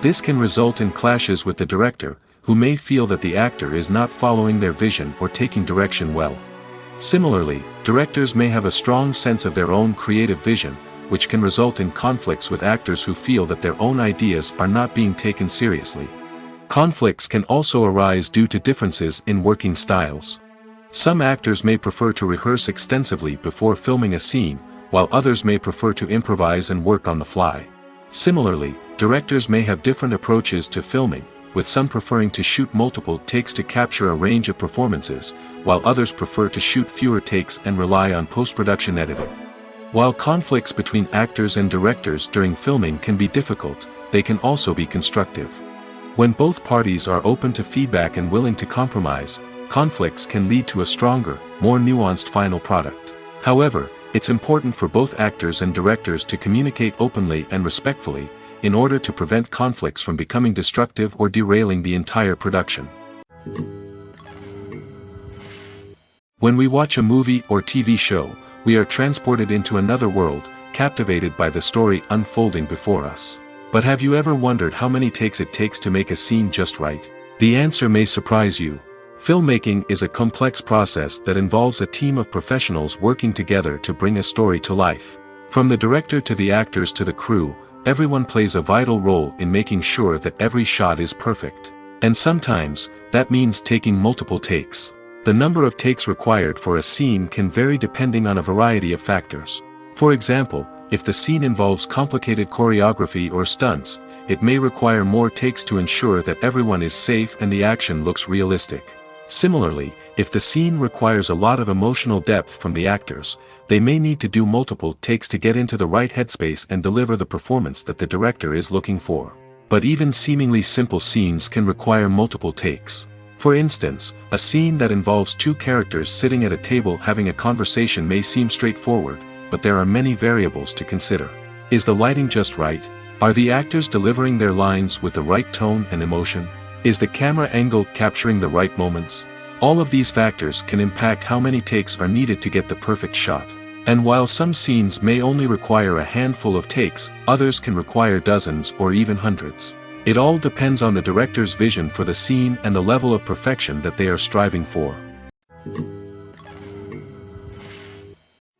This can result in clashes with the director, who may feel that the actor is not following their vision or taking direction well. Similarly, directors may have a strong sense of their own creative vision, which can result in conflicts with actors who feel that their own ideas are not being taken seriously. Conflicts can also arise due to differences in working styles. Some actors may prefer to rehearse extensively before filming a scene, while others may prefer to improvise and work on the fly. Similarly, directors may have different approaches to filming, with some preferring to shoot multiple takes to capture a range of performances, while others prefer to shoot fewer takes and rely on post-production editing. While conflicts between actors and directors during filming can be difficult, they can also be constructive. When both parties are open to feedback and willing to compromise, conflicts can lead to a stronger, more nuanced final product. However, it's important for both actors and directors to communicate openly and respectfully, in order to prevent conflicts from becoming destructive or derailing the entire production. When we watch a movie or TV show, we are transported into another world, captivated by the story unfolding before us. But have you ever wondered how many takes it takes to make a scene just right? The answer may surprise you. Filmmaking is a complex process that involves a team of professionals working together to bring a story to life. From the director to the actors to the crew, everyone plays a vital role in making sure that every shot is perfect. And sometimes, that means taking multiple takes. The number of takes required for a scene can vary depending on a variety of factors. For example, if the scene involves complicated choreography or stunts, it may require more takes to ensure that everyone is safe and the action looks realistic. Similarly, if the scene requires a lot of emotional depth from the actors, they may need to do multiple takes to get into the right headspace and deliver the performance that the director is looking for. But even seemingly simple scenes can require multiple takes. For instance, a scene that involves two characters sitting at a table having a conversation may seem straightforward, but there are many variables to consider. Is the lighting just right? Are the actors delivering their lines with the right tone and emotion? Is the camera angle capturing the right moments? All of these factors can impact how many takes are needed to get the perfect shot. And while some scenes may only require a handful of takes, others can require dozens or even hundreds. It all depends on the director's vision for the scene and the level of perfection that they are striving for.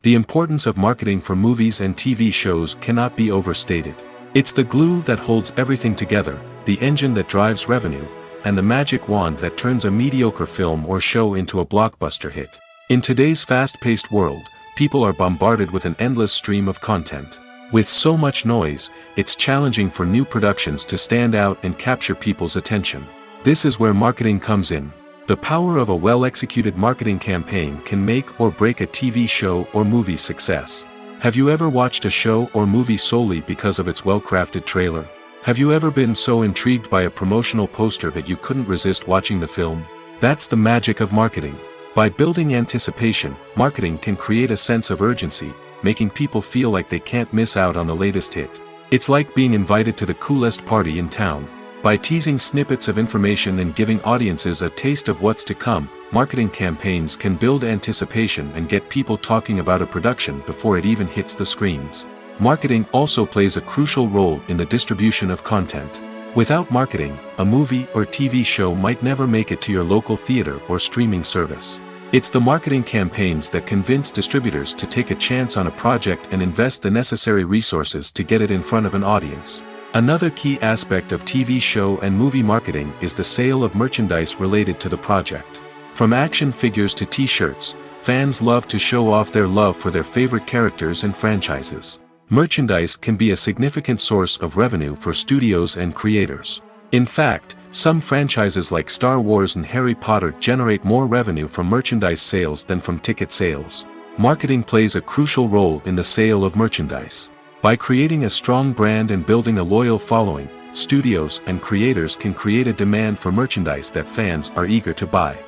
The importance of marketing for movies and TV shows cannot be overstated. It's the glue that holds everything together, the engine that drives revenue, and the magic wand that turns a mediocre film or show into a blockbuster hit. In today's fast-paced world, people are bombarded with an endless stream of content. With so much noise, it's challenging for new productions to stand out and capture people's attention. This is where marketing comes in. The power of a well-executed marketing campaign can make or break a TV show or movie's success. Have you ever watched a show or movie solely because of its well-crafted trailer? Have you ever been so intrigued by a promotional poster that you couldn't resist watching the film? That's the magic of marketing. By building anticipation, marketing can create a sense of urgency, making people feel like they can't miss out on the latest hit. It's like being invited to the coolest party in town. By teasing snippets of information and giving audiences a taste of what's to come, marketing campaigns can build anticipation and get people talking about a production before it even hits the screens. Marketing also plays a crucial role in the distribution of content. Without marketing, a movie or TV show might never make it to your local theater or streaming service. It's the marketing campaigns that convince distributors to take a chance on a project and invest the necessary resources to get it in front of an audience. Another key aspect of TV show and movie marketing is the sale of merchandise related to the project. From action figures to t-shirts, fans love to show off their love for their favorite characters and franchises. Merchandise can be a significant source of revenue for studios and creators. In fact, some franchises like Star Wars and Harry Potter generate more revenue from merchandise sales than from ticket sales. Marketing plays a crucial role in the sale of merchandise. By creating a strong brand and building a loyal following, studios and creators can create a demand for merchandise that fans are eager to buy.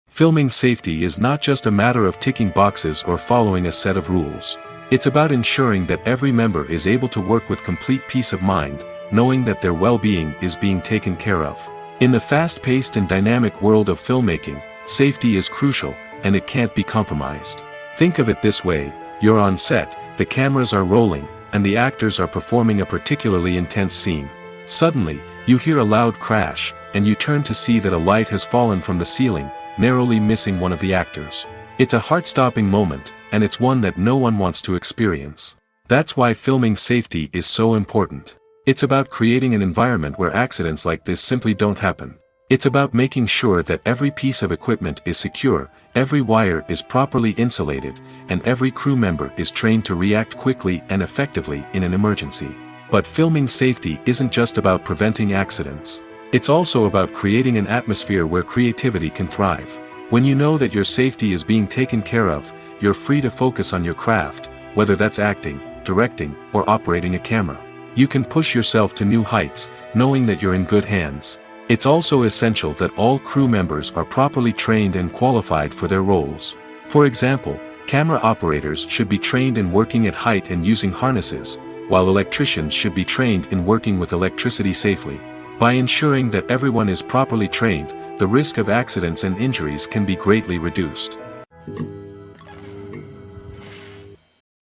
Filming safety is not just a matter of ticking boxes or following a set of rules. It's about ensuring that every member is able to work with complete peace of mind, knowing that their well-being is being taken care of. In the fast-paced and dynamic world of filmmaking, safety is crucial, and it can't be compromised. Think of it this way: you're on set, the cameras are rolling, and the actors are performing a particularly intense scene. Suddenly, you hear a loud crash, and you turn to see that a light has fallen from the ceiling, narrowly missing one of the actors. It's a heart-stopping moment, and it's one that no one wants to experience. That's why filming safety is so important. It's about creating an environment where accidents like this simply don't happen. It's about making sure that every piece of equipment is secure, every wire is properly insulated, and every crew member is trained to react quickly and effectively in an emergency. But filming safety isn't just about preventing accidents. It's also about creating an atmosphere where creativity can thrive. When you know that your safety is being taken care of, you're free to focus on your craft, whether that's acting, directing, or operating a camera. You can push yourself to new heights, knowing that you're in good hands. It's also essential that all crew members are properly trained and qualified for their roles. For example, camera operators should be trained in working at height and using harnesses, while electricians should be trained in working with electricity safely. By ensuring that everyone is properly trained, the risk of accidents and injuries can be greatly reduced.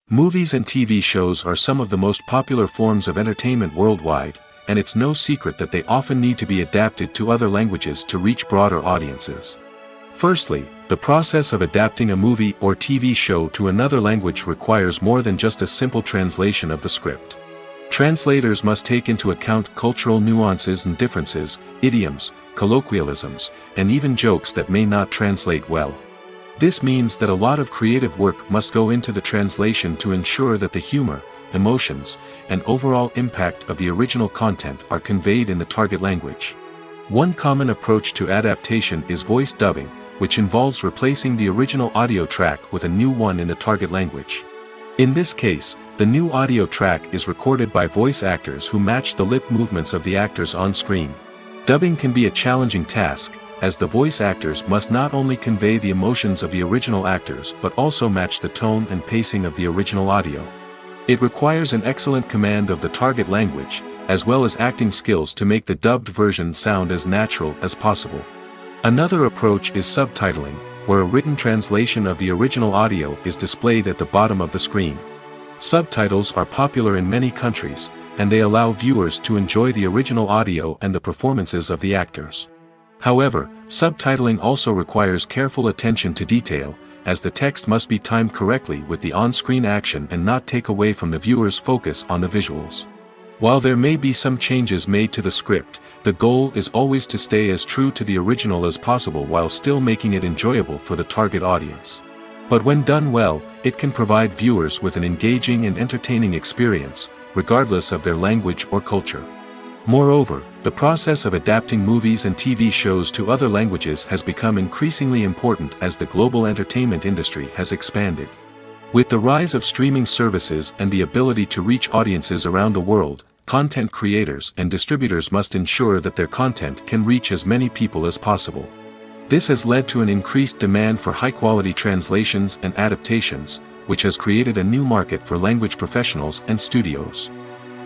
Movies and TV shows are some of the most popular forms of entertainment worldwide, and it's no secret that they often need to be adapted to other languages to reach broader audiences. Firstly, the process of adapting a movie or TV show to another language requires more than just a simple translation of the script. Translators must take into account cultural nuances and differences, idioms, colloquialisms, and even jokes that may not translate well. This means that a lot of creative work must go into the translation to ensure that the humor, emotions, and overall impact of the original content are conveyed in the target language. One common approach to adaptation is voice dubbing, which involves replacing the original audio track with a new one in the target language. In this case, the new audio track is recorded by voice actors who match the lip movements of the actors on screen. Dubbing can be a challenging task, as the voice actors must not only convey the emotions of the original actors but also match the tone and pacing of the original audio. It requires an excellent command of the target language, as well as acting skills to make the dubbed version sound as natural as possible. Another approach is subtitling, where a written translation of the original audio is displayed at the bottom of the screen. Subtitles are popular in many countries, and they allow viewers to enjoy the original audio and the performances of the actors. However, subtitling also requires careful attention to detail, as the text must be timed correctly with the on-screen action and not take away from the viewer's focus on the visuals. While there may be some changes made to the script, the goal is always to stay as true to the original as possible while still making it enjoyable for the target audience. But when done well, it can provide viewers with an engaging and entertaining experience, regardless of their language or culture. Moreover, the process of adapting movies and TV shows to other languages has become increasingly important as the global entertainment industry has expanded. With the rise of streaming services and the ability to reach audiences around the world, content creators and distributors must ensure that their content can reach as many people as possible. This has led to an increased demand for high-quality translations and adaptations, which has created a new market for language professionals and studios.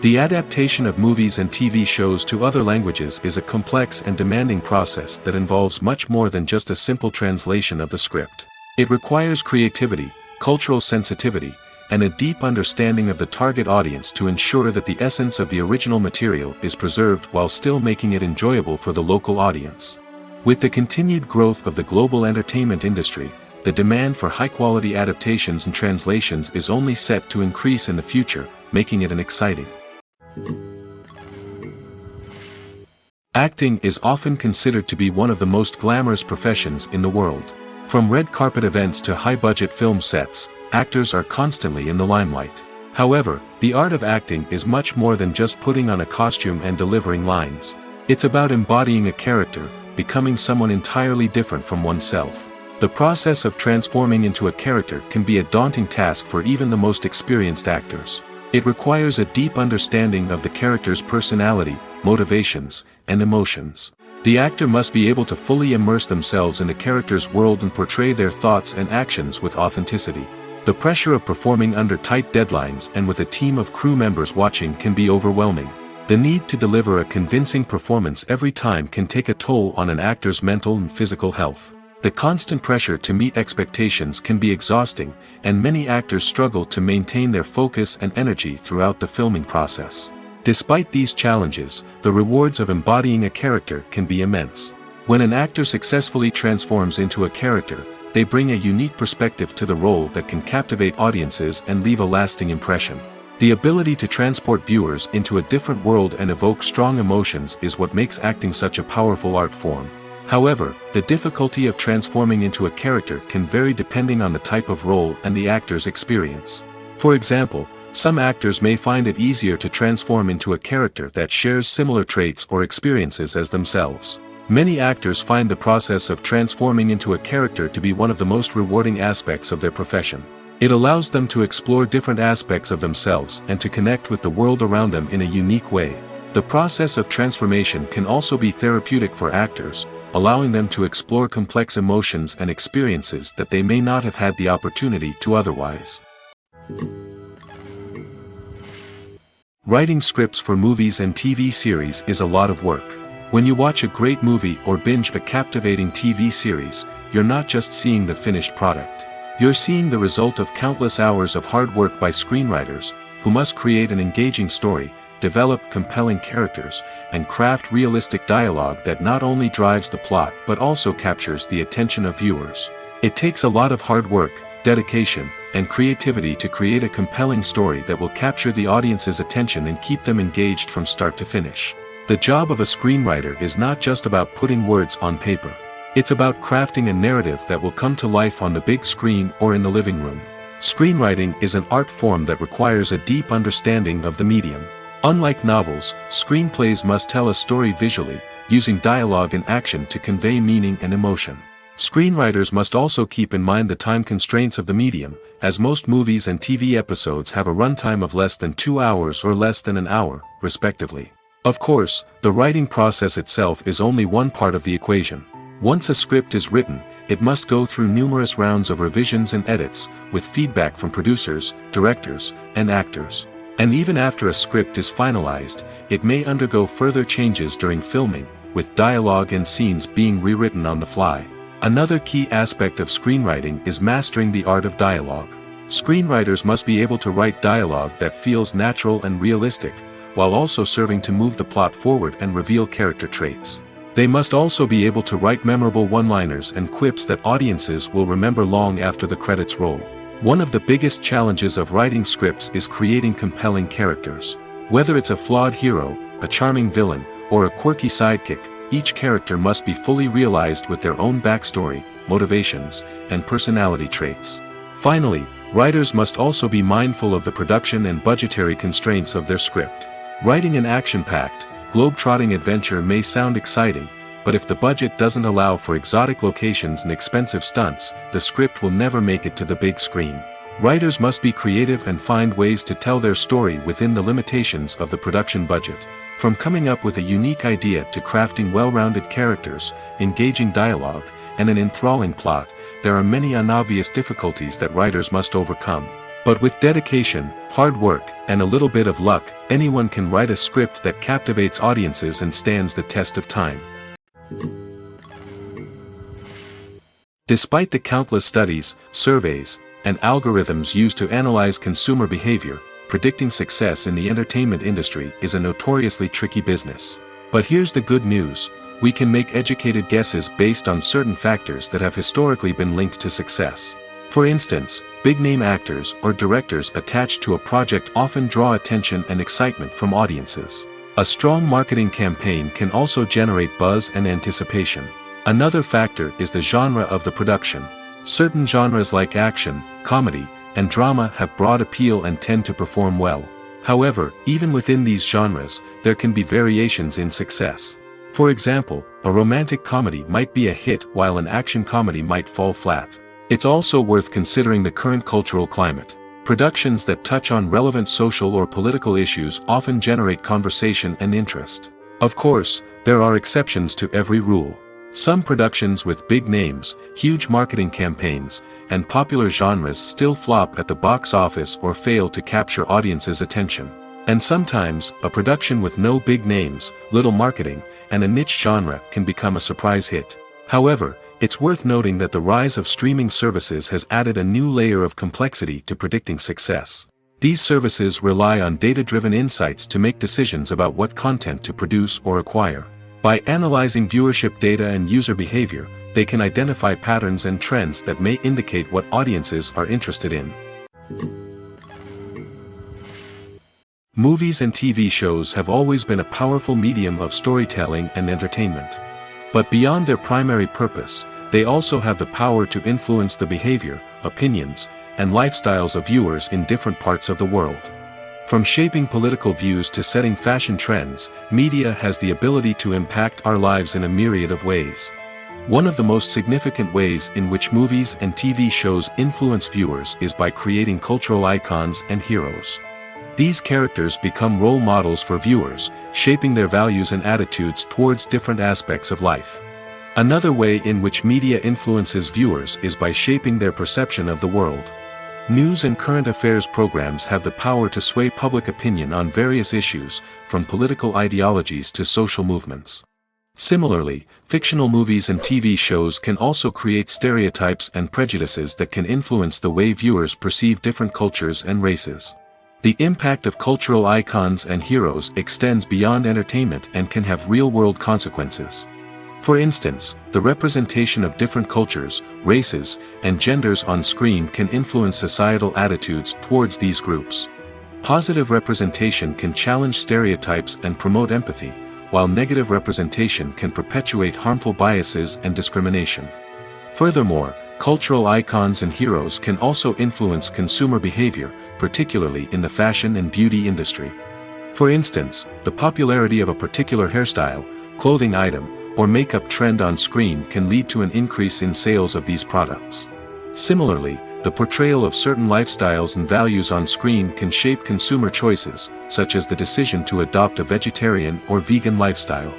The adaptation of movies and TV shows to other languages is a complex and demanding process that involves much more than just a simple translation of the script. It requires creativity, cultural sensitivity, and a deep understanding of the target audience to ensure that the essence of the original material is preserved while still making it enjoyable for the local audience. With the continued growth of the global entertainment industry, the demand for high-quality adaptations and translations is only set to increase in the future, making it an exciting Acting is often considered to be one of the most glamorous professions in the world. From red carpet events to high-budget film sets, actors are constantly in the limelight. However, the art of acting is much more than just putting on a costume and delivering lines. It's about embodying a character, becoming someone entirely different from oneself. The process of transforming into a character can be a daunting task for even the most experienced actors. It requires a deep understanding of the character's personality, motivations, and emotions. The actor must be able to fully immerse themselves in the character's world and portray their thoughts and actions with authenticity. The pressure of performing under tight deadlines and with a team of crew members watching can be overwhelming. The need to deliver a convincing performance every time can take a toll on an actor's mental and physical health. The constant pressure to meet expectations can be exhausting, and many actors struggle to maintain their focus and energy throughout the filming process. Despite these challenges, the rewards of embodying a character can be immense. When an actor successfully transforms into a character, they bring a unique perspective to the role that can captivate audiences and leave a lasting impression. The ability to transport viewers into a different world and evoke strong emotions is what makes acting such a powerful art form. However, the difficulty of transforming into a character can vary depending on the type of role and the actor's experience. For example, some actors may find it easier to transform into a character that shares similar traits or experiences as themselves. Many actors find the process of transforming into a character to be one of the most rewarding aspects of their profession. It allows them to explore different aspects of themselves and to connect with the world around them in a unique way. The process of transformation can also be therapeutic for actors, allowing them to explore complex emotions and experiences that they may not have had the opportunity to otherwise. Writing scripts for movies and TV series is a lot of work. When you watch a great movie or binge a captivating TV series, you're not just seeing the finished product. You're seeing the result of countless hours of hard work by screenwriters, who must create an engaging story, develop compelling characters, and craft realistic dialogue that not only drives the plot but also captures the attention of viewers. It takes a lot of hard work, dedication, and creativity to create a compelling story that will capture the audience's attention and keep them engaged from start to finish. The job of a screenwriter is not just about putting words on paper. It's about crafting a narrative that will come to life on the big screen or in the living room. Screenwriting is an art form that requires a deep understanding of the medium. Unlike novels, screenplays must tell a story visually, using dialogue and action to convey meaning and emotion. Screenwriters must also keep in mind the time constraints of the medium, as most movies and TV episodes have a runtime of less than 2 hours or less than an hour, respectively. Of course, the writing process itself is only one part of the equation. Once a script is written, it must go through numerous rounds of revisions and edits, with feedback from producers, directors, and actors. And even after a script is finalized, it may undergo further changes during filming, with dialogue and scenes being rewritten on the fly. Another key aspect of screenwriting is mastering the art of dialogue. Screenwriters must be able to write dialogue that feels natural and realistic, while also serving to move the plot forward and reveal character traits. They must also be able to write memorable one-liners and quips that audiences will remember long after the credits roll. One of the biggest challenges of writing scripts is creating compelling characters. Whether it's a flawed hero, a charming villain, or a quirky sidekick, each character must be fully realized with their own backstory, motivations, and personality traits. Finally, writers must also be mindful of the production and budgetary constraints of their script. Writing an action-packed, globe-trotting adventure may sound exciting, but if the budget doesn't allow for exotic locations and expensive stunts, the script will never make it to the big screen. Writers must be creative and find ways to tell their story within the limitations of the production budget. From coming up with a unique idea to crafting well-rounded characters, engaging dialogue, and an enthralling plot, there are many unobvious difficulties that writers must overcome. But with dedication, hard work, and a little bit of luck, anyone can write a script that captivates audiences and stands the test of time. Despite the countless studies, surveys, and algorithms used to analyze consumer behavior, predicting success in the entertainment industry is a notoriously tricky business. But here's the good news: we can make educated guesses based on certain factors that have historically been linked to success. For instance, big-name actors or directors attached to a project often draw attention and excitement from audiences. A strong marketing campaign can also generate buzz and anticipation. Another factor is the genre of the production. Certain genres like action, comedy, and drama have broad appeal and tend to perform well. However, even within these genres, there can be variations in success. For example, a romantic comedy might be a hit while an action comedy might fall flat. It's also worth considering the current cultural climate. Productions that touch on relevant social or political issues often generate conversation and interest. Of course, there are exceptions to every rule. Some productions with big names, huge marketing campaigns, and popular genres still flop at the box office or fail to capture audiences' attention. And sometimes, a production with no big names, little marketing, and a niche genre can become a surprise hit. However, it's worth noting that the rise of streaming services has added a new layer of complexity to predicting success. These services rely on data-driven insights to make decisions about what content to produce or acquire. By analyzing viewership data and user behavior, they can identify patterns and trends that may indicate what audiences are interested in. Movies and TV shows have always been a powerful medium of storytelling and entertainment. But beyond their primary purpose, they also have the power to influence the behavior, opinions, and lifestyles of viewers in different parts of the world. From shaping political views to setting fashion trends, media has the ability to impact our lives in a myriad of ways. One of the most significant ways in which movies and TV shows influence viewers is by creating cultural icons and heroes. These characters become role models for viewers, shaping their values and attitudes towards different aspects of life. Another way in which media influences viewers is by shaping their perception of the world. News and current affairs programs have the power to sway public opinion on various issues, from political ideologies to social movements. Similarly, fictional movies and TV shows can also create stereotypes and prejudices that can influence the way viewers perceive different cultures and races. The impact of cultural icons and heroes extends beyond entertainment and can have real-world consequences. For instance, the representation of different cultures, races, and genders on screen can influence societal attitudes towards these groups. Positive representation can challenge stereotypes and promote empathy, while negative representation can perpetuate harmful biases and discrimination. Furthermore, cultural icons and heroes can also influence consumer behavior, particularly in the fashion and beauty industry. For instance, the popularity of a particular hairstyle, clothing item, or makeup trend on screen can lead to an increase in sales of these products. Similarly, the portrayal of certain lifestyles and values on screen can shape consumer choices, such as the decision to adopt a vegetarian or vegan lifestyle.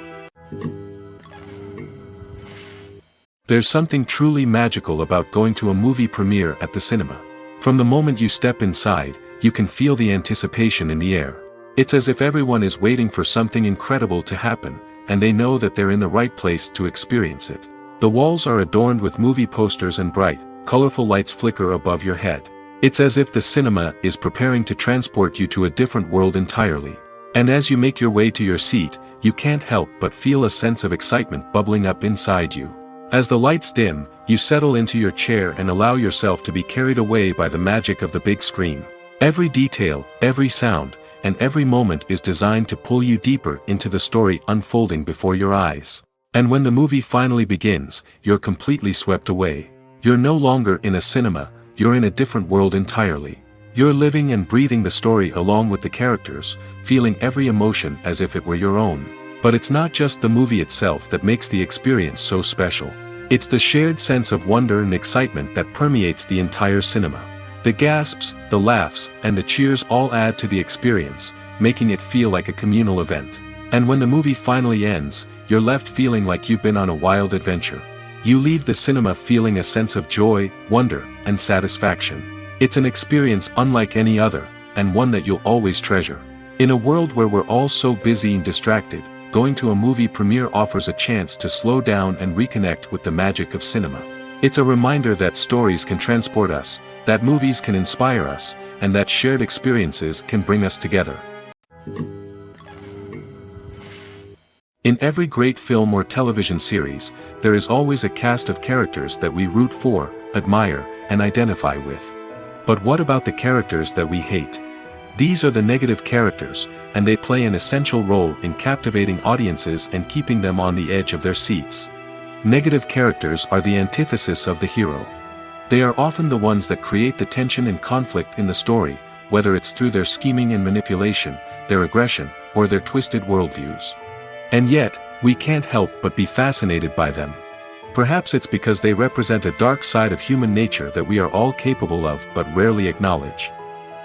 There's something truly magical about going to a movie premiere at the cinema. From the moment you step inside, you can feel the anticipation in the air. It's as if everyone is waiting for something incredible to happen, and they know that they're in the right place to experience it. The walls are adorned with movie posters and bright, colorful lights flicker above your head. It's as if the cinema is preparing to transport you to a different world entirely. And as you make your way to your seat, you can't help but feel a sense of excitement bubbling up inside you. As the lights dim, you settle into your chair and allow yourself to be carried away by the magic of the big screen. Every detail, every sound, and every moment is designed to pull you deeper into the story unfolding before your eyes. And when the movie finally begins, you're completely swept away. You're no longer in a cinema, you're in a different world entirely. You're living and breathing the story along with the characters, feeling every emotion as if it were your own. But it's not just the movie itself that makes the experience so special. It's the shared sense of wonder and excitement that permeates the entire cinema. The gasps, the laughs, and the cheers all add to the experience, making it feel like a communal event. And when the movie finally ends, you're left feeling like you've been on a wild adventure. You leave the cinema feeling a sense of joy, wonder, and satisfaction. It's an experience unlike any other, and one that you'll always treasure. In a world where we're all so busy and distracted, going to a movie premiere offers a chance to slow down and reconnect with the magic of cinema. It's a reminder that stories can transport us, that movies can inspire us, and that shared experiences can bring us together. In every great film or television series, there is always a cast of characters that we root for, admire, and identify with. But what about the characters that we hate? These are the negative characters, and they play an essential role in captivating audiences and keeping them on the edge of their seats. Negative characters are the antithesis of the hero. They are often the ones that create the tension and conflict in the story, whether it's through their scheming and manipulation, their aggression, or their twisted worldviews. And yet, we can't help but be fascinated by them. Perhaps it's because they represent a dark side of human nature that we are all capable of but rarely acknowledge.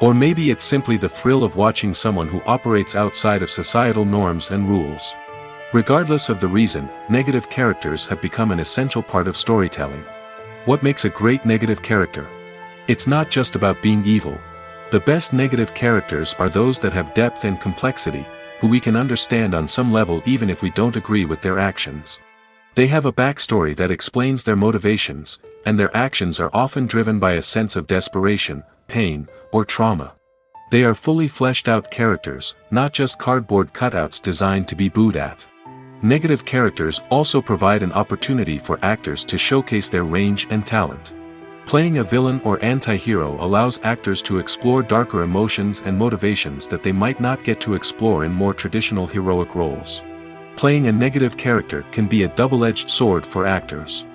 Or maybe it's simply the thrill of watching someone who operates outside of societal norms and rules. Regardless of the reason, negative characters have become an essential part of storytelling. What makes a great negative character? It's not just about being evil. The best negative characters are those that have depth and complexity, who we can understand on some level even if we don't agree with their actions. They have a backstory that explains their motivations, and their actions are often driven by a sense of desperation, pain, or trauma. They are fully fleshed out characters, not just cardboard cutouts designed to be booed at. Negative characters also provide an opportunity for actors to showcase their range and talent. Playing a villain or anti-hero allows actors to explore darker emotions and motivations that they might not get to explore in more traditional heroic roles. Playing a negative character can be a double-edged sword for actors.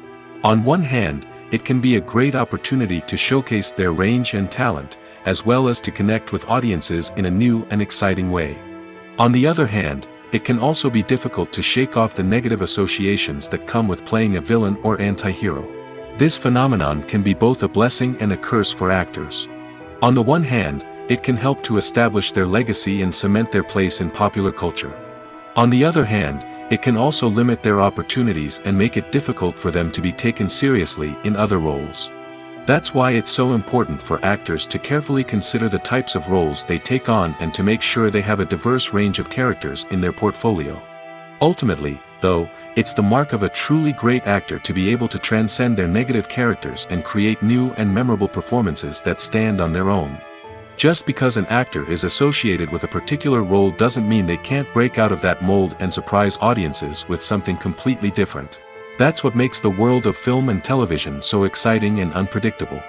On one hand, it can be a great opportunity to showcase their range and talent, as well as to connect with audiences in a new and exciting way. On the other hand, it can also be difficult to shake off the negative associations that come with playing a villain or anti-hero. This phenomenon can be both a blessing and a curse for actors. On the one hand, it can help to establish their legacy and cement their place in popular culture. On the other hand, it can also limit their opportunities and make it difficult for them to be taken seriously in other roles. That's why it's so important for actors to carefully consider the types of roles they take on and to make sure they have a diverse range of characters in their portfolio. Ultimately, though, it's the mark of a truly great actor to be able to transcend their negative characters and create new and memorable performances that stand on their own. Just because an actor is associated with a particular role doesn't mean they can't break out of that mold and surprise audiences with something completely different. That's what makes the world of film and television so exciting and unpredictable.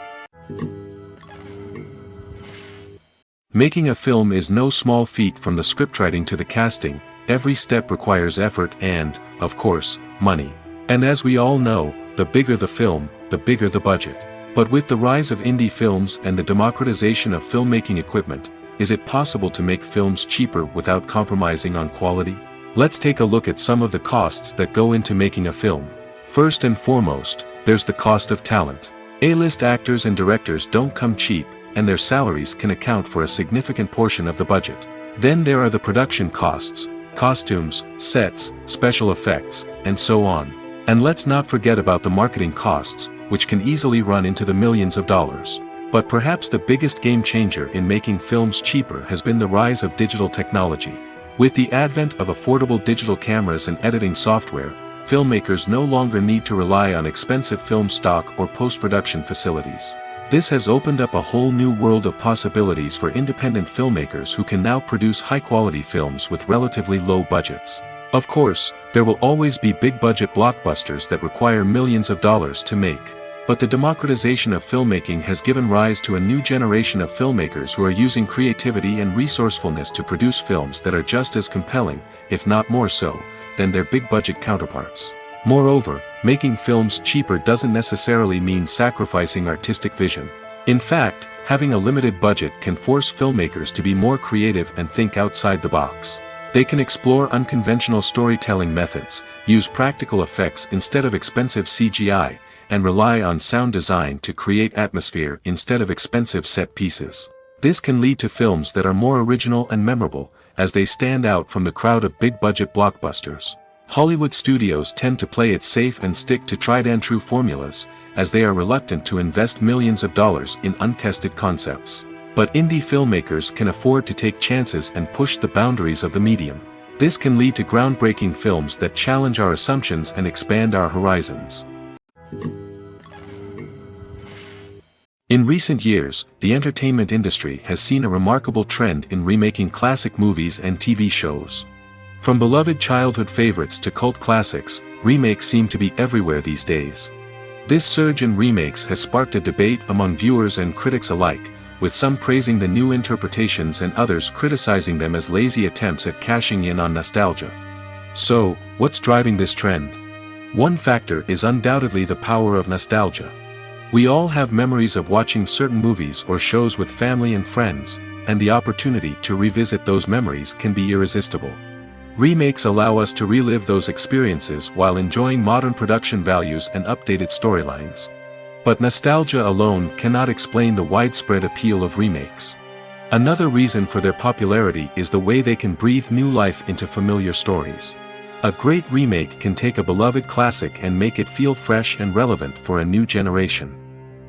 Making a film is no small feat. From the scriptwriting to the casting, every step requires effort and, of course, money. And as we all know, the bigger the film, the bigger the budget. But with the rise of indie films and the democratization of filmmaking equipment, is it possible to make films cheaper without compromising on quality? Let's take a look at some of the costs that go into making a film. First and foremost, there's the cost of talent. A-list actors and directors don't come cheap, and their salaries can account for a significant portion of the budget. Then there are the production costs, costumes, sets, special effects, and so on. And let's not forget about the marketing costs, which can easily run into the millions of dollars. But perhaps the biggest game changer in making films cheaper has been the rise of digital technology. With the advent of affordable digital cameras and editing software, filmmakers no longer need to rely on expensive film stock or post-production facilities. This has opened up a whole new world of possibilities for independent filmmakers who can now produce high-quality films with relatively low budgets. Of course, there will always be big-budget blockbusters that require millions of dollars to make. But the democratization of filmmaking has given rise to a new generation of filmmakers who are using creativity and resourcefulness to produce films that are just as compelling, if not more so, than their big-budget counterparts. Moreover, making films cheaper doesn't necessarily mean sacrificing artistic vision. In fact, having a limited budget can force filmmakers to be more creative and think outside the box. They can explore unconventional storytelling methods, use practical effects instead of expensive CGI, and rely on sound design to create atmosphere instead of expensive set pieces. This can lead to films that are more original and memorable, as they stand out from the crowd of big-budget blockbusters. Hollywood studios tend to play it safe and stick to tried-and-true formulas, as they are reluctant to invest millions of dollars in untested concepts. But indie filmmakers can afford to take chances and push the boundaries of the medium. This can lead to groundbreaking films that challenge our assumptions and expand our horizons. In recent years, the entertainment industry has seen a remarkable trend in remaking classic movies and TV shows. From beloved childhood favorites to cult classics, remakes seem to be everywhere these days. This surge in remakes has sparked a debate among viewers and critics alike, with some praising the new interpretations and others criticizing them as lazy attempts at cashing in on nostalgia. So, what's driving this trend? One factor is undoubtedly the power of nostalgia. We all have memories of watching certain movies or shows with family and friends, and the opportunity to revisit those memories can be irresistible. Remakes allow us to relive those experiences while enjoying modern production values and updated storylines. But nostalgia alone cannot explain the widespread appeal of remakes. Another reason for their popularity is the way they can breathe new life into familiar stories. A great remake can take a beloved classic and make it feel fresh and relevant for a new generation.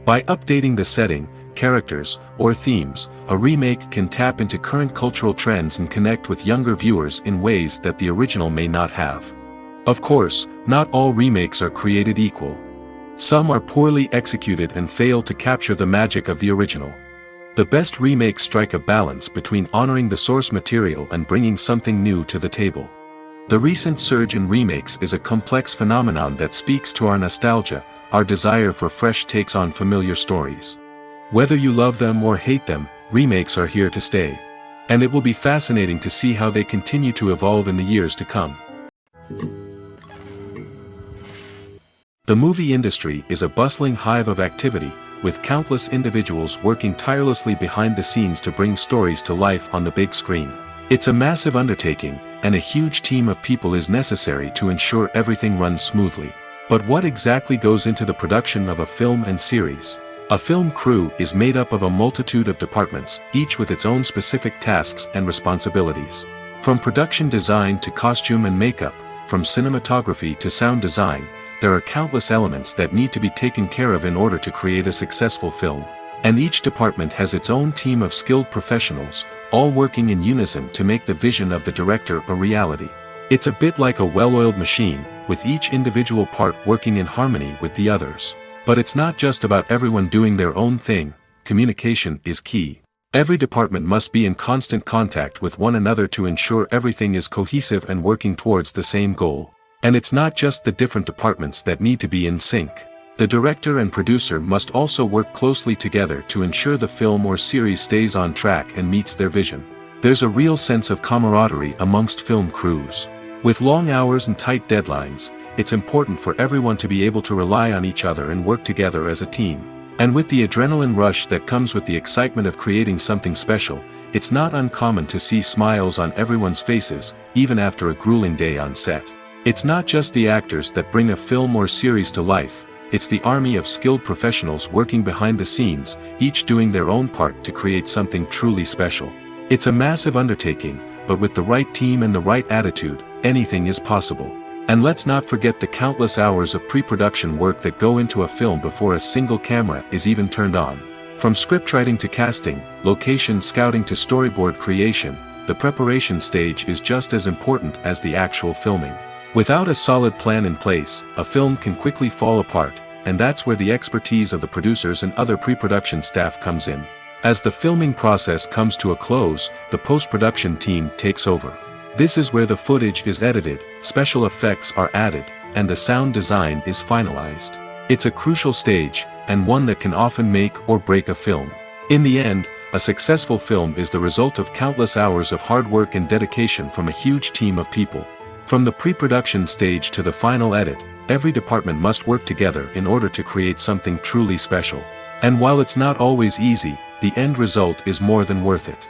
By updating the setting, characters, or themes, a remake can tap into current cultural trends and connect with younger viewers in ways that the original may not have. Of course, not all remakes are created equal. Some are poorly executed and fail to capture the magic of the original. The best remakes strike a balance between honoring the source material and bringing something new to the table. The recent surge in remakes is a complex phenomenon that speaks to our nostalgia, our desire for fresh takes on familiar stories. Whether you love them or hate them, remakes are here to stay. And it will be fascinating to see how they continue to evolve in the years to come. The movie industry is a bustling hive of activity, with countless individuals working tirelessly behind the scenes to bring stories to life on the big screen. It's a massive undertaking, and a huge team of people is necessary to ensure everything runs smoothly. But what exactly goes into the production of a film and series? A film crew is made up of a multitude of departments, each with its own specific tasks and responsibilities. From production design to costume and makeup, from cinematography to sound design, there are countless elements that need to be taken care of in order to create a successful film. And each department has its own team of skilled professionals, all working in unison to make the vision of the director a reality. It's a bit like a well-oiled machine, with each individual part working in harmony with the others. But it's not just about everyone doing their own thing. Communication is key. Every department must be in constant contact with one another to ensure everything is cohesive and working towards the same goal. And it's not just the different departments that need to be in sync. The director and producer must also work closely together to ensure the film or series stays on track and meets their vision. There's a real sense of camaraderie amongst film crews. With long hours and tight deadlines, it's important for everyone to be able to rely on each other and work together as a team. And with the adrenaline rush that comes with the excitement of creating something special, it's not uncommon to see smiles on everyone's faces, even after a grueling day on set. It's not just the actors that bring a film or series to life. It's the army of skilled professionals working behind the scenes, each doing their own part to create something truly special. It's a massive undertaking, but with the right team and the right attitude, anything is possible. And let's not forget the countless hours of pre-production work that go into a film before a single camera is even turned on. From scriptwriting to casting, location scouting to storyboard creation, the preparation stage is just as important as the actual filming. Without a solid plan in place, a film can quickly fall apart, and that's where the expertise of the producers and other pre-production staff comes in. As the filming process comes to a close, the post-production team takes over. This is where the footage is edited, special effects are added, and the sound design is finalized. It's a crucial stage, and one that can often make or break a film. In the end, a successful film is the result of countless hours of hard work and dedication from a huge team of people. From the pre-production stage to the final edit, every department must work together in order to create something truly special. And while it's not always easy, the end result is more than worth it.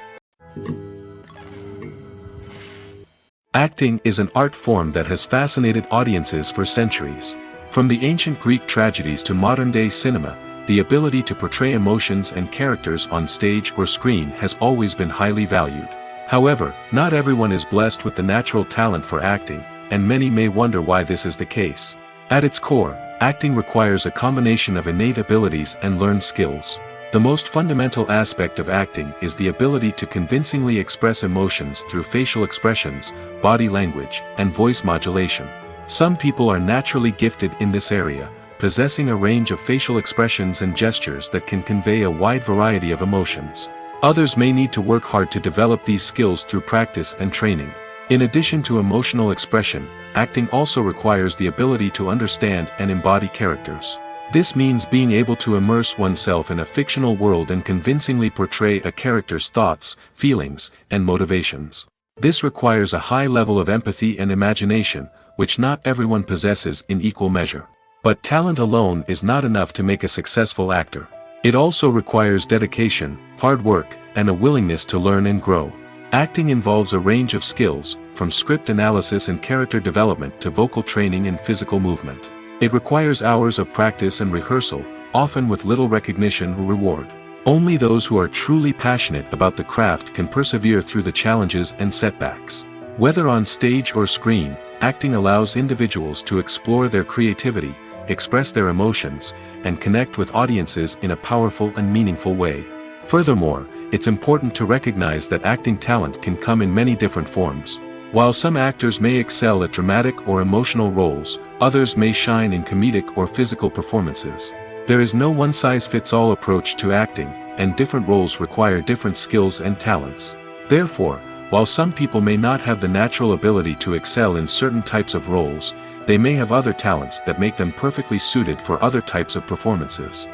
Acting is an art form that has fascinated audiences for centuries. From the ancient Greek tragedies to modern-day cinema, the ability to portray emotions and characters on stage or screen has always been highly valued. However, not everyone is blessed with the natural talent for acting, and many may wonder why this is the case. At its core, acting requires a combination of innate abilities and learned skills. The most fundamental aspect of acting is the ability to convincingly express emotions through facial expressions, body language, and voice modulation. Some people are naturally gifted in this area, possessing a range of facial expressions and gestures that can convey a wide variety of emotions. Others may need to work hard to develop these skills through practice and training. In addition to emotional expression, acting also requires the ability to understand and embody characters. This means being able to immerse oneself in a fictional world and convincingly portray a character's thoughts, feelings, and motivations. This requires a high level of empathy and imagination, which not everyone possesses in equal measure. But talent alone is not enough to make a successful actor. It also requires dedication, hard work, and a willingness to learn and grow. Acting involves a range of skills, from script analysis and character development to vocal training and physical movement. It requires hours of practice and rehearsal, often with little recognition or reward. Only those who are truly passionate about the craft can persevere through the challenges and setbacks. Whether on stage or screen, acting allows individuals to explore their creativity, express their emotions, and connect with audiences in a powerful and meaningful way. Furthermore, it's important to recognize that acting talent can come in many different forms. While some actors may excel at dramatic or emotional roles, others may shine in comedic or physical performances. There is no one-size-fits-all approach to acting, and different roles require different skills and talents. Therefore, while some people may not have the natural ability to excel in certain types of roles, they may have other talents that make them perfectly suited for other types of performances.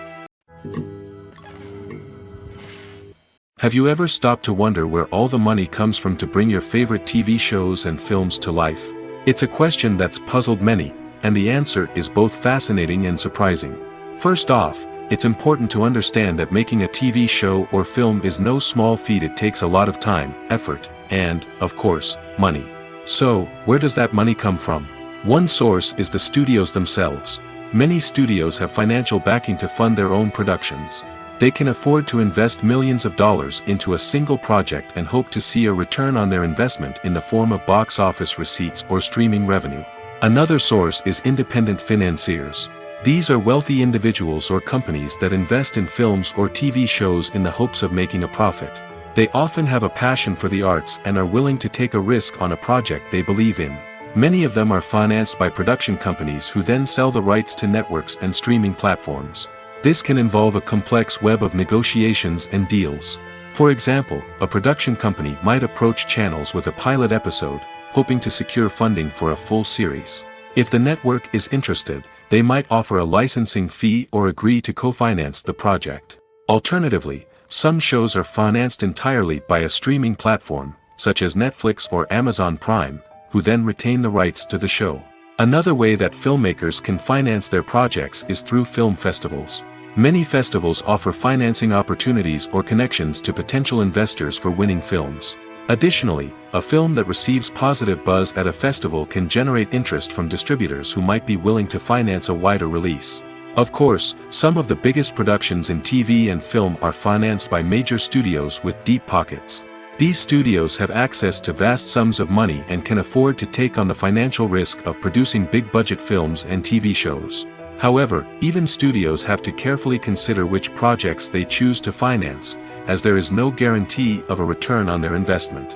Have you ever stopped to wonder where all the money comes from to bring your favorite TV shows and films to life? It's a question that's puzzled many, and the answer is both fascinating and surprising. First off, it's important to understand that making a TV show or film is no small feat. It takes a lot of time, effort, and, of course, money. So, where does that money come from? One source is the studios themselves. Many studios have financial backing to fund their own productions. They can afford to invest millions of dollars into a single project and hope to see a return on their investment in the form of box office receipts or streaming revenue. Another source is independent financiers. These are wealthy individuals or companies that invest in films or TV shows in the hopes of making a profit. They often have a passion for the arts and are willing to take a risk on a project they believe in. Many of them are financed by production companies who then sell the rights to networks and streaming platforms. This can involve a complex web of negotiations and deals. For example, a production company might approach channels with a pilot episode, hoping to secure funding for a full series. If the network is interested, they might offer a licensing fee or agree to co-finance the project. Alternatively, some shows are financed entirely by a streaming platform, such as Netflix or Amazon Prime, who then retain the rights to the show. Another way that filmmakers can finance their projects is through film festivals. Many festivals offer financing opportunities or connections to potential investors for winning films. Additionally, a film that receives positive buzz at a festival can generate interest from distributors who might be willing to finance a wider release. Of course, some of the biggest productions in TV and film are financed by major studios with deep pockets. These studios have access to vast sums of money and can afford to take on the financial risk of producing big-budget films and TV shows. However, even studios have to carefully consider which projects they choose to finance, as there is no guarantee of a return on their investment.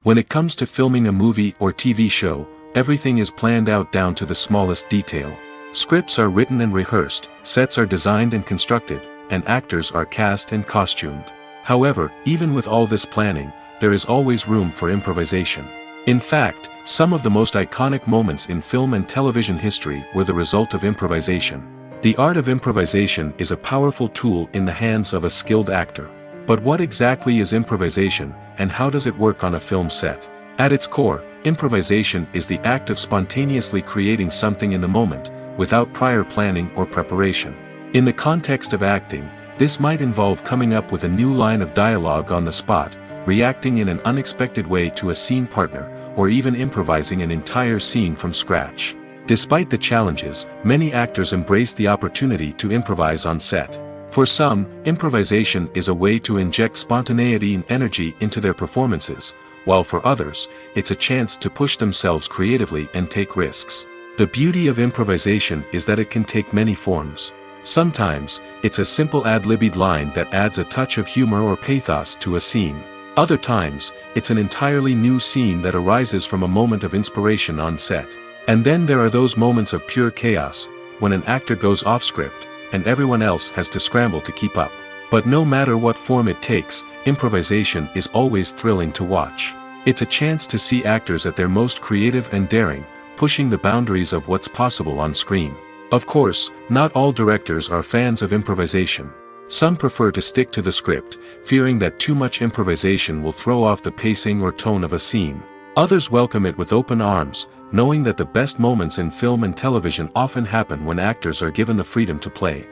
When it comes to filming a movie or TV show, everything is planned out down to the smallest detail. Scripts are written and rehearsed, sets are designed and constructed, and actors are cast and costumed. However, even with all this planning, there is always room for improvisation. In fact, some of the most iconic moments in film and television history were the result of improvisation. The art of improvisation is a powerful tool in the hands of a skilled actor. But what exactly is improvisation, and how does it work on a film set? At its core, improvisation is the act of spontaneously creating something in the moment, without prior planning or preparation. In the context of acting, this might involve coming up with a new line of dialogue on the spot, reacting in an unexpected way to a scene partner, or even improvising an entire scene from scratch. Despite the challenges, many actors embrace the opportunity to improvise on set. For some, improvisation is a way to inject spontaneity and energy into their performances, while for others, it's a chance to push themselves creatively and take risks. The beauty of improvisation is that it can take many forms. Sometimes, it's a simple ad-libbed line that adds a touch of humor or pathos to a scene. Other times, it's an entirely new scene that arises from a moment of inspiration on set. And then there are those moments of pure chaos, when an actor goes off script, and everyone else has to scramble to keep up. But no matter what form it takes, improvisation is always thrilling to watch. It's a chance to see actors at their most creative and daring, pushing the boundaries of what's possible on screen. Of course, not all directors are fans of improvisation. Some prefer to stick to the script, fearing that too much improvisation will throw off the pacing or tone of a scene. Others welcome it with open arms, knowing that the best moments in film and television often happen when actors are given the freedom to play.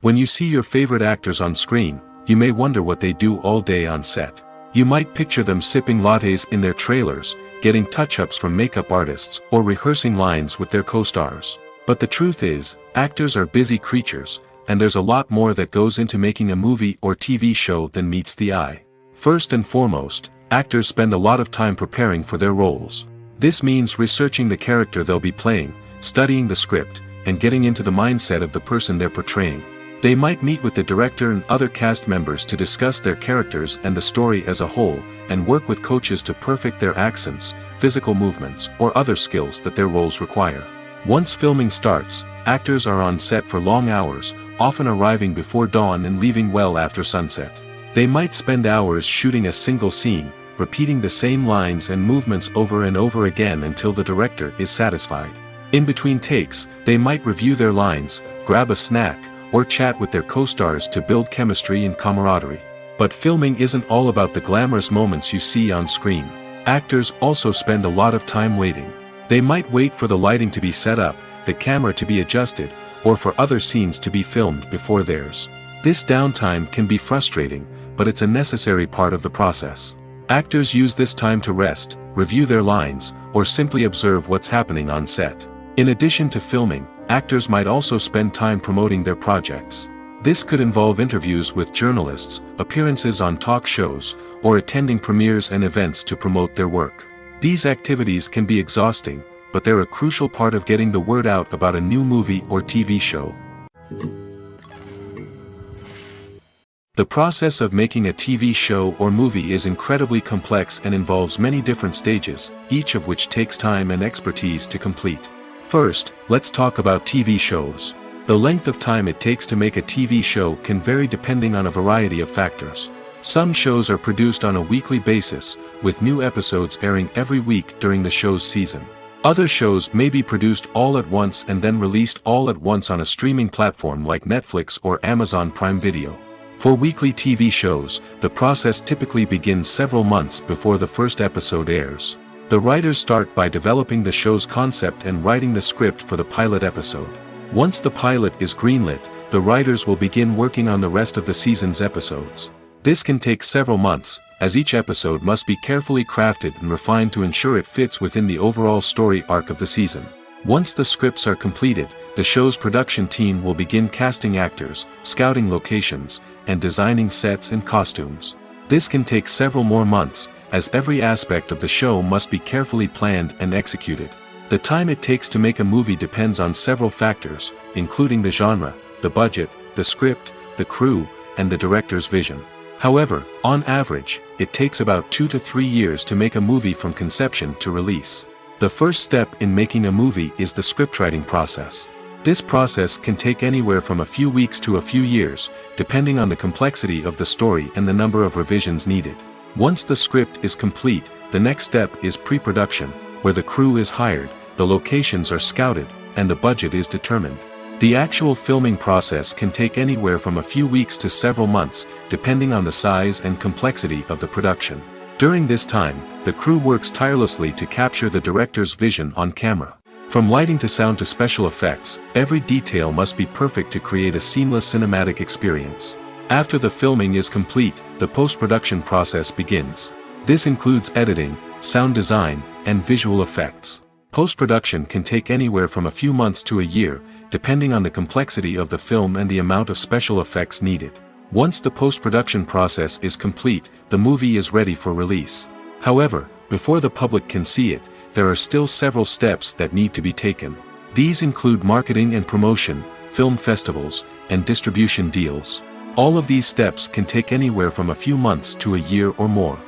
When you see your favorite actors on screen, you may wonder what they do all day on set. You might picture them sipping lattes in their trailers, getting touch-ups from makeup artists, or rehearsing lines with their co-stars. But the truth is, actors are busy creatures, and there's a lot more that goes into making a movie or TV show than meets the eye. First and foremost, actors spend a lot of time preparing for their roles. This means researching the character they'll be playing, studying the script, and getting into the mindset of the person they're portraying. They might meet with the director and other cast members to discuss their characters and the story as a whole, and work with coaches to perfect their accents, physical movements, or other skills that their roles require. Once filming starts, actors are on set for long hours, often arriving before dawn and leaving well after sunset. They might spend hours shooting a single scene, repeating the same lines and movements over and over again until the director is satisfied. In between takes, they might review their lines, grab a snack, or chat with their co-stars to build chemistry and camaraderie. But filming isn't all about the glamorous moments you see on screen. Actors also spend a lot of time waiting. They might wait for the lighting to be set up, the camera to be adjusted, or for other scenes to be filmed before theirs. This downtime can be frustrating, but it's a necessary part of the process. Actors use this time to rest, review their lines, or simply observe what's happening on set. In addition to filming, actors might also spend time promoting their projects. This could involve interviews with journalists, appearances on talk shows, or attending premieres and events to promote their work. These activities can be exhausting, but they're a crucial part of getting the word out about a new movie or TV show. The process of making a TV show or movie is incredibly complex and involves many different stages, each of which takes time and expertise to complete. First, let's talk about TV shows. The length of time it takes to make a TV show can vary depending on a variety of factors. Some shows are produced on a weekly basis, with new episodes airing every week during the show's season. Other shows may be produced all at once and then released all at once on a streaming platform like Netflix or Amazon Prime Video. For weekly TV shows, the process typically begins several months before the first episode airs. The writers start by developing the show's concept and writing the script for the pilot episode. Once the pilot is greenlit, the writers will begin working on the rest of the season's episodes. This can take several months, as each episode must be carefully crafted and refined to ensure it fits within the overall story arc of the season. Once the scripts are completed, the show's production team will begin casting actors, scouting locations, and designing sets and costumes. This can take several more months, as every aspect of the show must be carefully planned and executed. The time it takes to make a movie depends on several factors, including the genre, the budget, the script, the crew, and the director's vision. However, on average, it takes about 2 to 3 years to make a movie from conception to release. The first step in making a movie is the scriptwriting process. This process can take anywhere from a few weeks to a few years, depending on the complexity of the story and the number of revisions needed. Once the script is complete, the next step is pre-production, where the crew is hired, the locations are scouted, and the budget is determined. The actual filming process can take anywhere from a few weeks to several months, depending on the size and complexity of the production. During this time, the crew works tirelessly to capture the director's vision on camera. From lighting to sound to special effects, every detail must be perfect to create a seamless cinematic experience. After the filming is complete, the post-production process begins. This includes editing, sound design, and visual effects. Post-production can take anywhere from a few months to a year, depending on the complexity of the film and the amount of special effects needed. Once the post-production process is complete, the movie is ready for release. However, before the public can see it, there are still several steps that need to be taken. These include marketing and promotion, film festivals, and distribution deals. All of these steps can take anywhere from a few months to a year or more.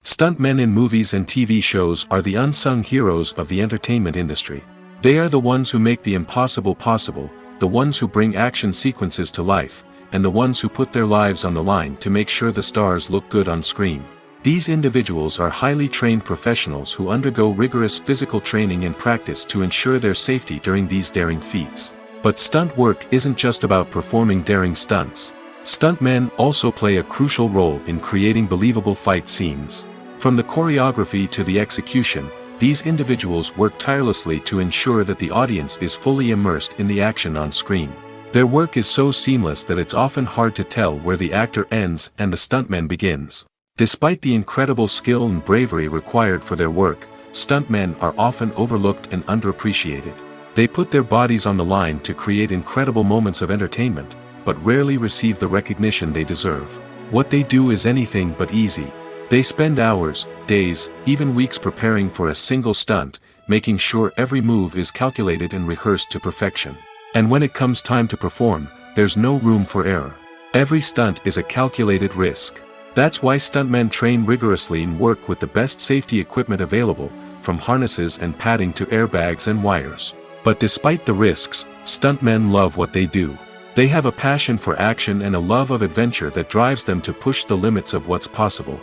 Stuntmen in movies and TV shows are the unsung heroes of the entertainment industry. They are the ones who make the impossible possible, the ones who bring action sequences to life, and the ones who put their lives on the line to make sure the stars look good on screen. These individuals are highly trained professionals who undergo rigorous physical training and practice to ensure their safety during these daring feats. But stunt work isn't just about performing daring stunts. Stuntmen also play a crucial role in creating believable fight scenes. From the choreography to the execution, these individuals work tirelessly to ensure that the audience is fully immersed in the action on screen. Their work is so seamless that it's often hard to tell where the actor ends and the stuntman begins. Despite the incredible skill and bravery required for their work, stuntmen are often overlooked and underappreciated. They put their bodies on the line to create incredible moments of entertainment, but rarely receive the recognition they deserve. What they do is anything but easy. They spend hours, days, even weeks preparing for a single stunt, making sure every move is calculated and rehearsed to perfection. And when it comes time to perform, there's no room for error. Every stunt is a calculated risk. That's why stuntmen train rigorously and work with the best safety equipment available, from harnesses and padding to airbags and wires. But despite the risks, stuntmen love what they do. They have a passion for action and a love of adventure that drives them to push the limits of what's possible.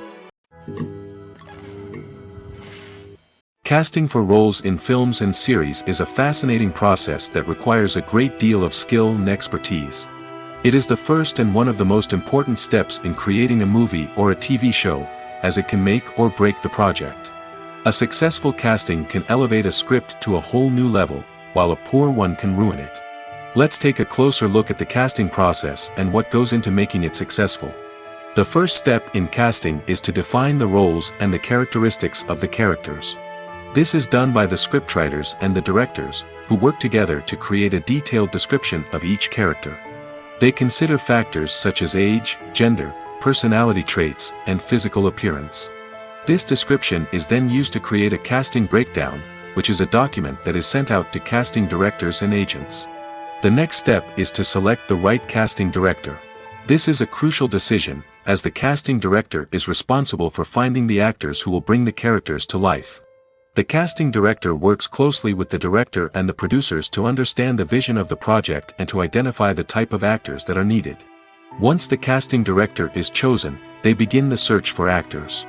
Casting for roles in films and series is a fascinating process that requires a great deal of skill and expertise. It is the first and one of the most important steps in creating a movie or a TV show, as it can make or break the project. A successful casting can elevate a script to a whole new level, while a poor one can ruin it. Let's take a closer look at the casting process and what goes into making it successful. The first step in casting is to define the roles and the characteristics of the characters. This is done by the scriptwriters and the directors, who work together to create a detailed description of each character. They consider factors such as age, gender, personality traits, and physical appearance. This description is then used to create a casting breakdown, which is a document that is sent out to casting directors and agents. The next step is to select the right casting director. This is a crucial decision, as the casting director is responsible for finding the actors who will bring the characters to life. The casting director works closely with the director and the producers to understand the vision of the project and to identify the type of actors that are needed. Once the casting director is chosen, they begin the search for actors.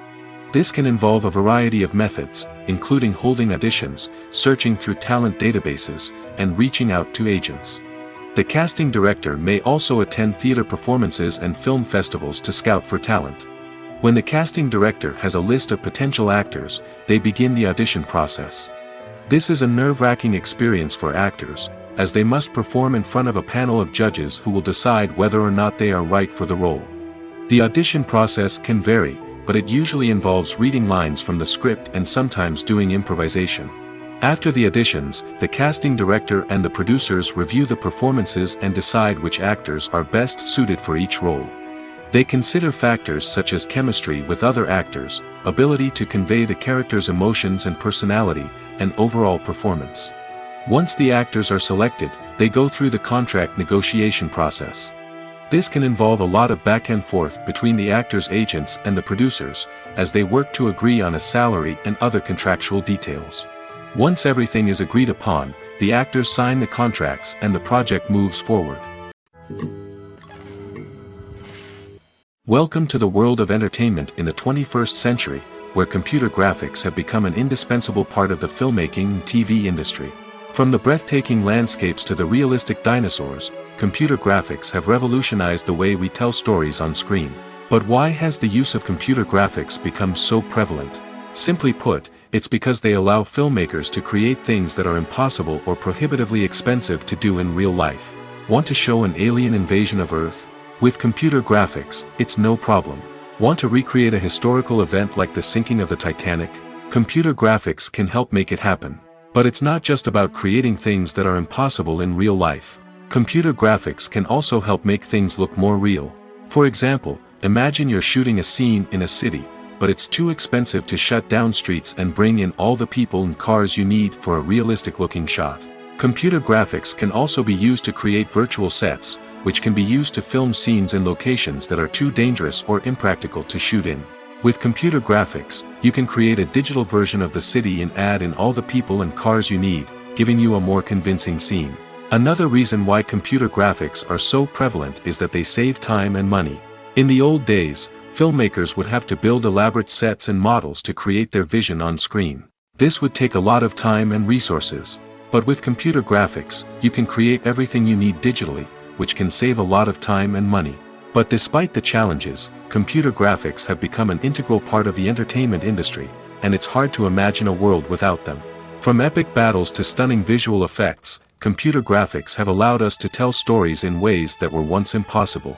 This can involve a variety of methods, including holding auditions, searching through talent databases, and reaching out to agents. The casting director may also attend theater performances and film festivals to scout for talent. When the casting director has a list of potential actors, they begin the audition process. This is a nerve-wracking experience for actors, as they must perform in front of a panel of judges who will decide whether or not they are right for the role. The audition process can vary, but it usually involves reading lines from the script and sometimes doing improvisation. After the auditions, the casting director and the producers review the performances and decide which actors are best suited for each role. They consider factors such as chemistry with other actors, ability to convey the character's emotions and personality, and overall performance. Once the actors are selected, they go through the contract negotiation process. This can involve a lot of back and forth between the actors' agents and the producers, as they work to agree on a salary and other contractual details. Once everything is agreed upon, the actors sign the contracts and the project moves forward. Welcome to the world of entertainment in the 21st century, where computer graphics have become an indispensable part of the filmmaking and TV industry. From the breathtaking landscapes to the realistic dinosaurs, computer graphics have revolutionized the way we tell stories on screen. But why has the use of computer graphics become so prevalent? Simply put, it's because they allow filmmakers to create things that are impossible or prohibitively expensive to do in real life. Want to show an alien invasion of Earth? With computer graphics, it's no problem. Want to recreate a historical event like the sinking of the Titanic? Computer graphics can help make it happen. But it's not just about creating things that are impossible in real life. Computer graphics can also help make things look more real. For example, imagine you're shooting a scene in a city, but it's too expensive to shut down streets and bring in all the people and cars you need for a realistic-looking shot. Computer graphics can also be used to create virtual sets, which can be used to film scenes in locations that are too dangerous or impractical to shoot in. With computer graphics, you can create a digital version of the city and add in all the people and cars you need, giving you a more convincing scene. Another reason why computer graphics are so prevalent is that they save time and money. In the old days, filmmakers would have to build elaborate sets and models to create their vision on screen. This would take a lot of time and resources. But with computer graphics, you can create everything you need digitally, which can save a lot of time and money. But despite the challenges, computer graphics have become an integral part of the entertainment industry, and it's hard to imagine a world without them. From epic battles to stunning visual effects, computer graphics have allowed us to tell stories in ways that were once impossible.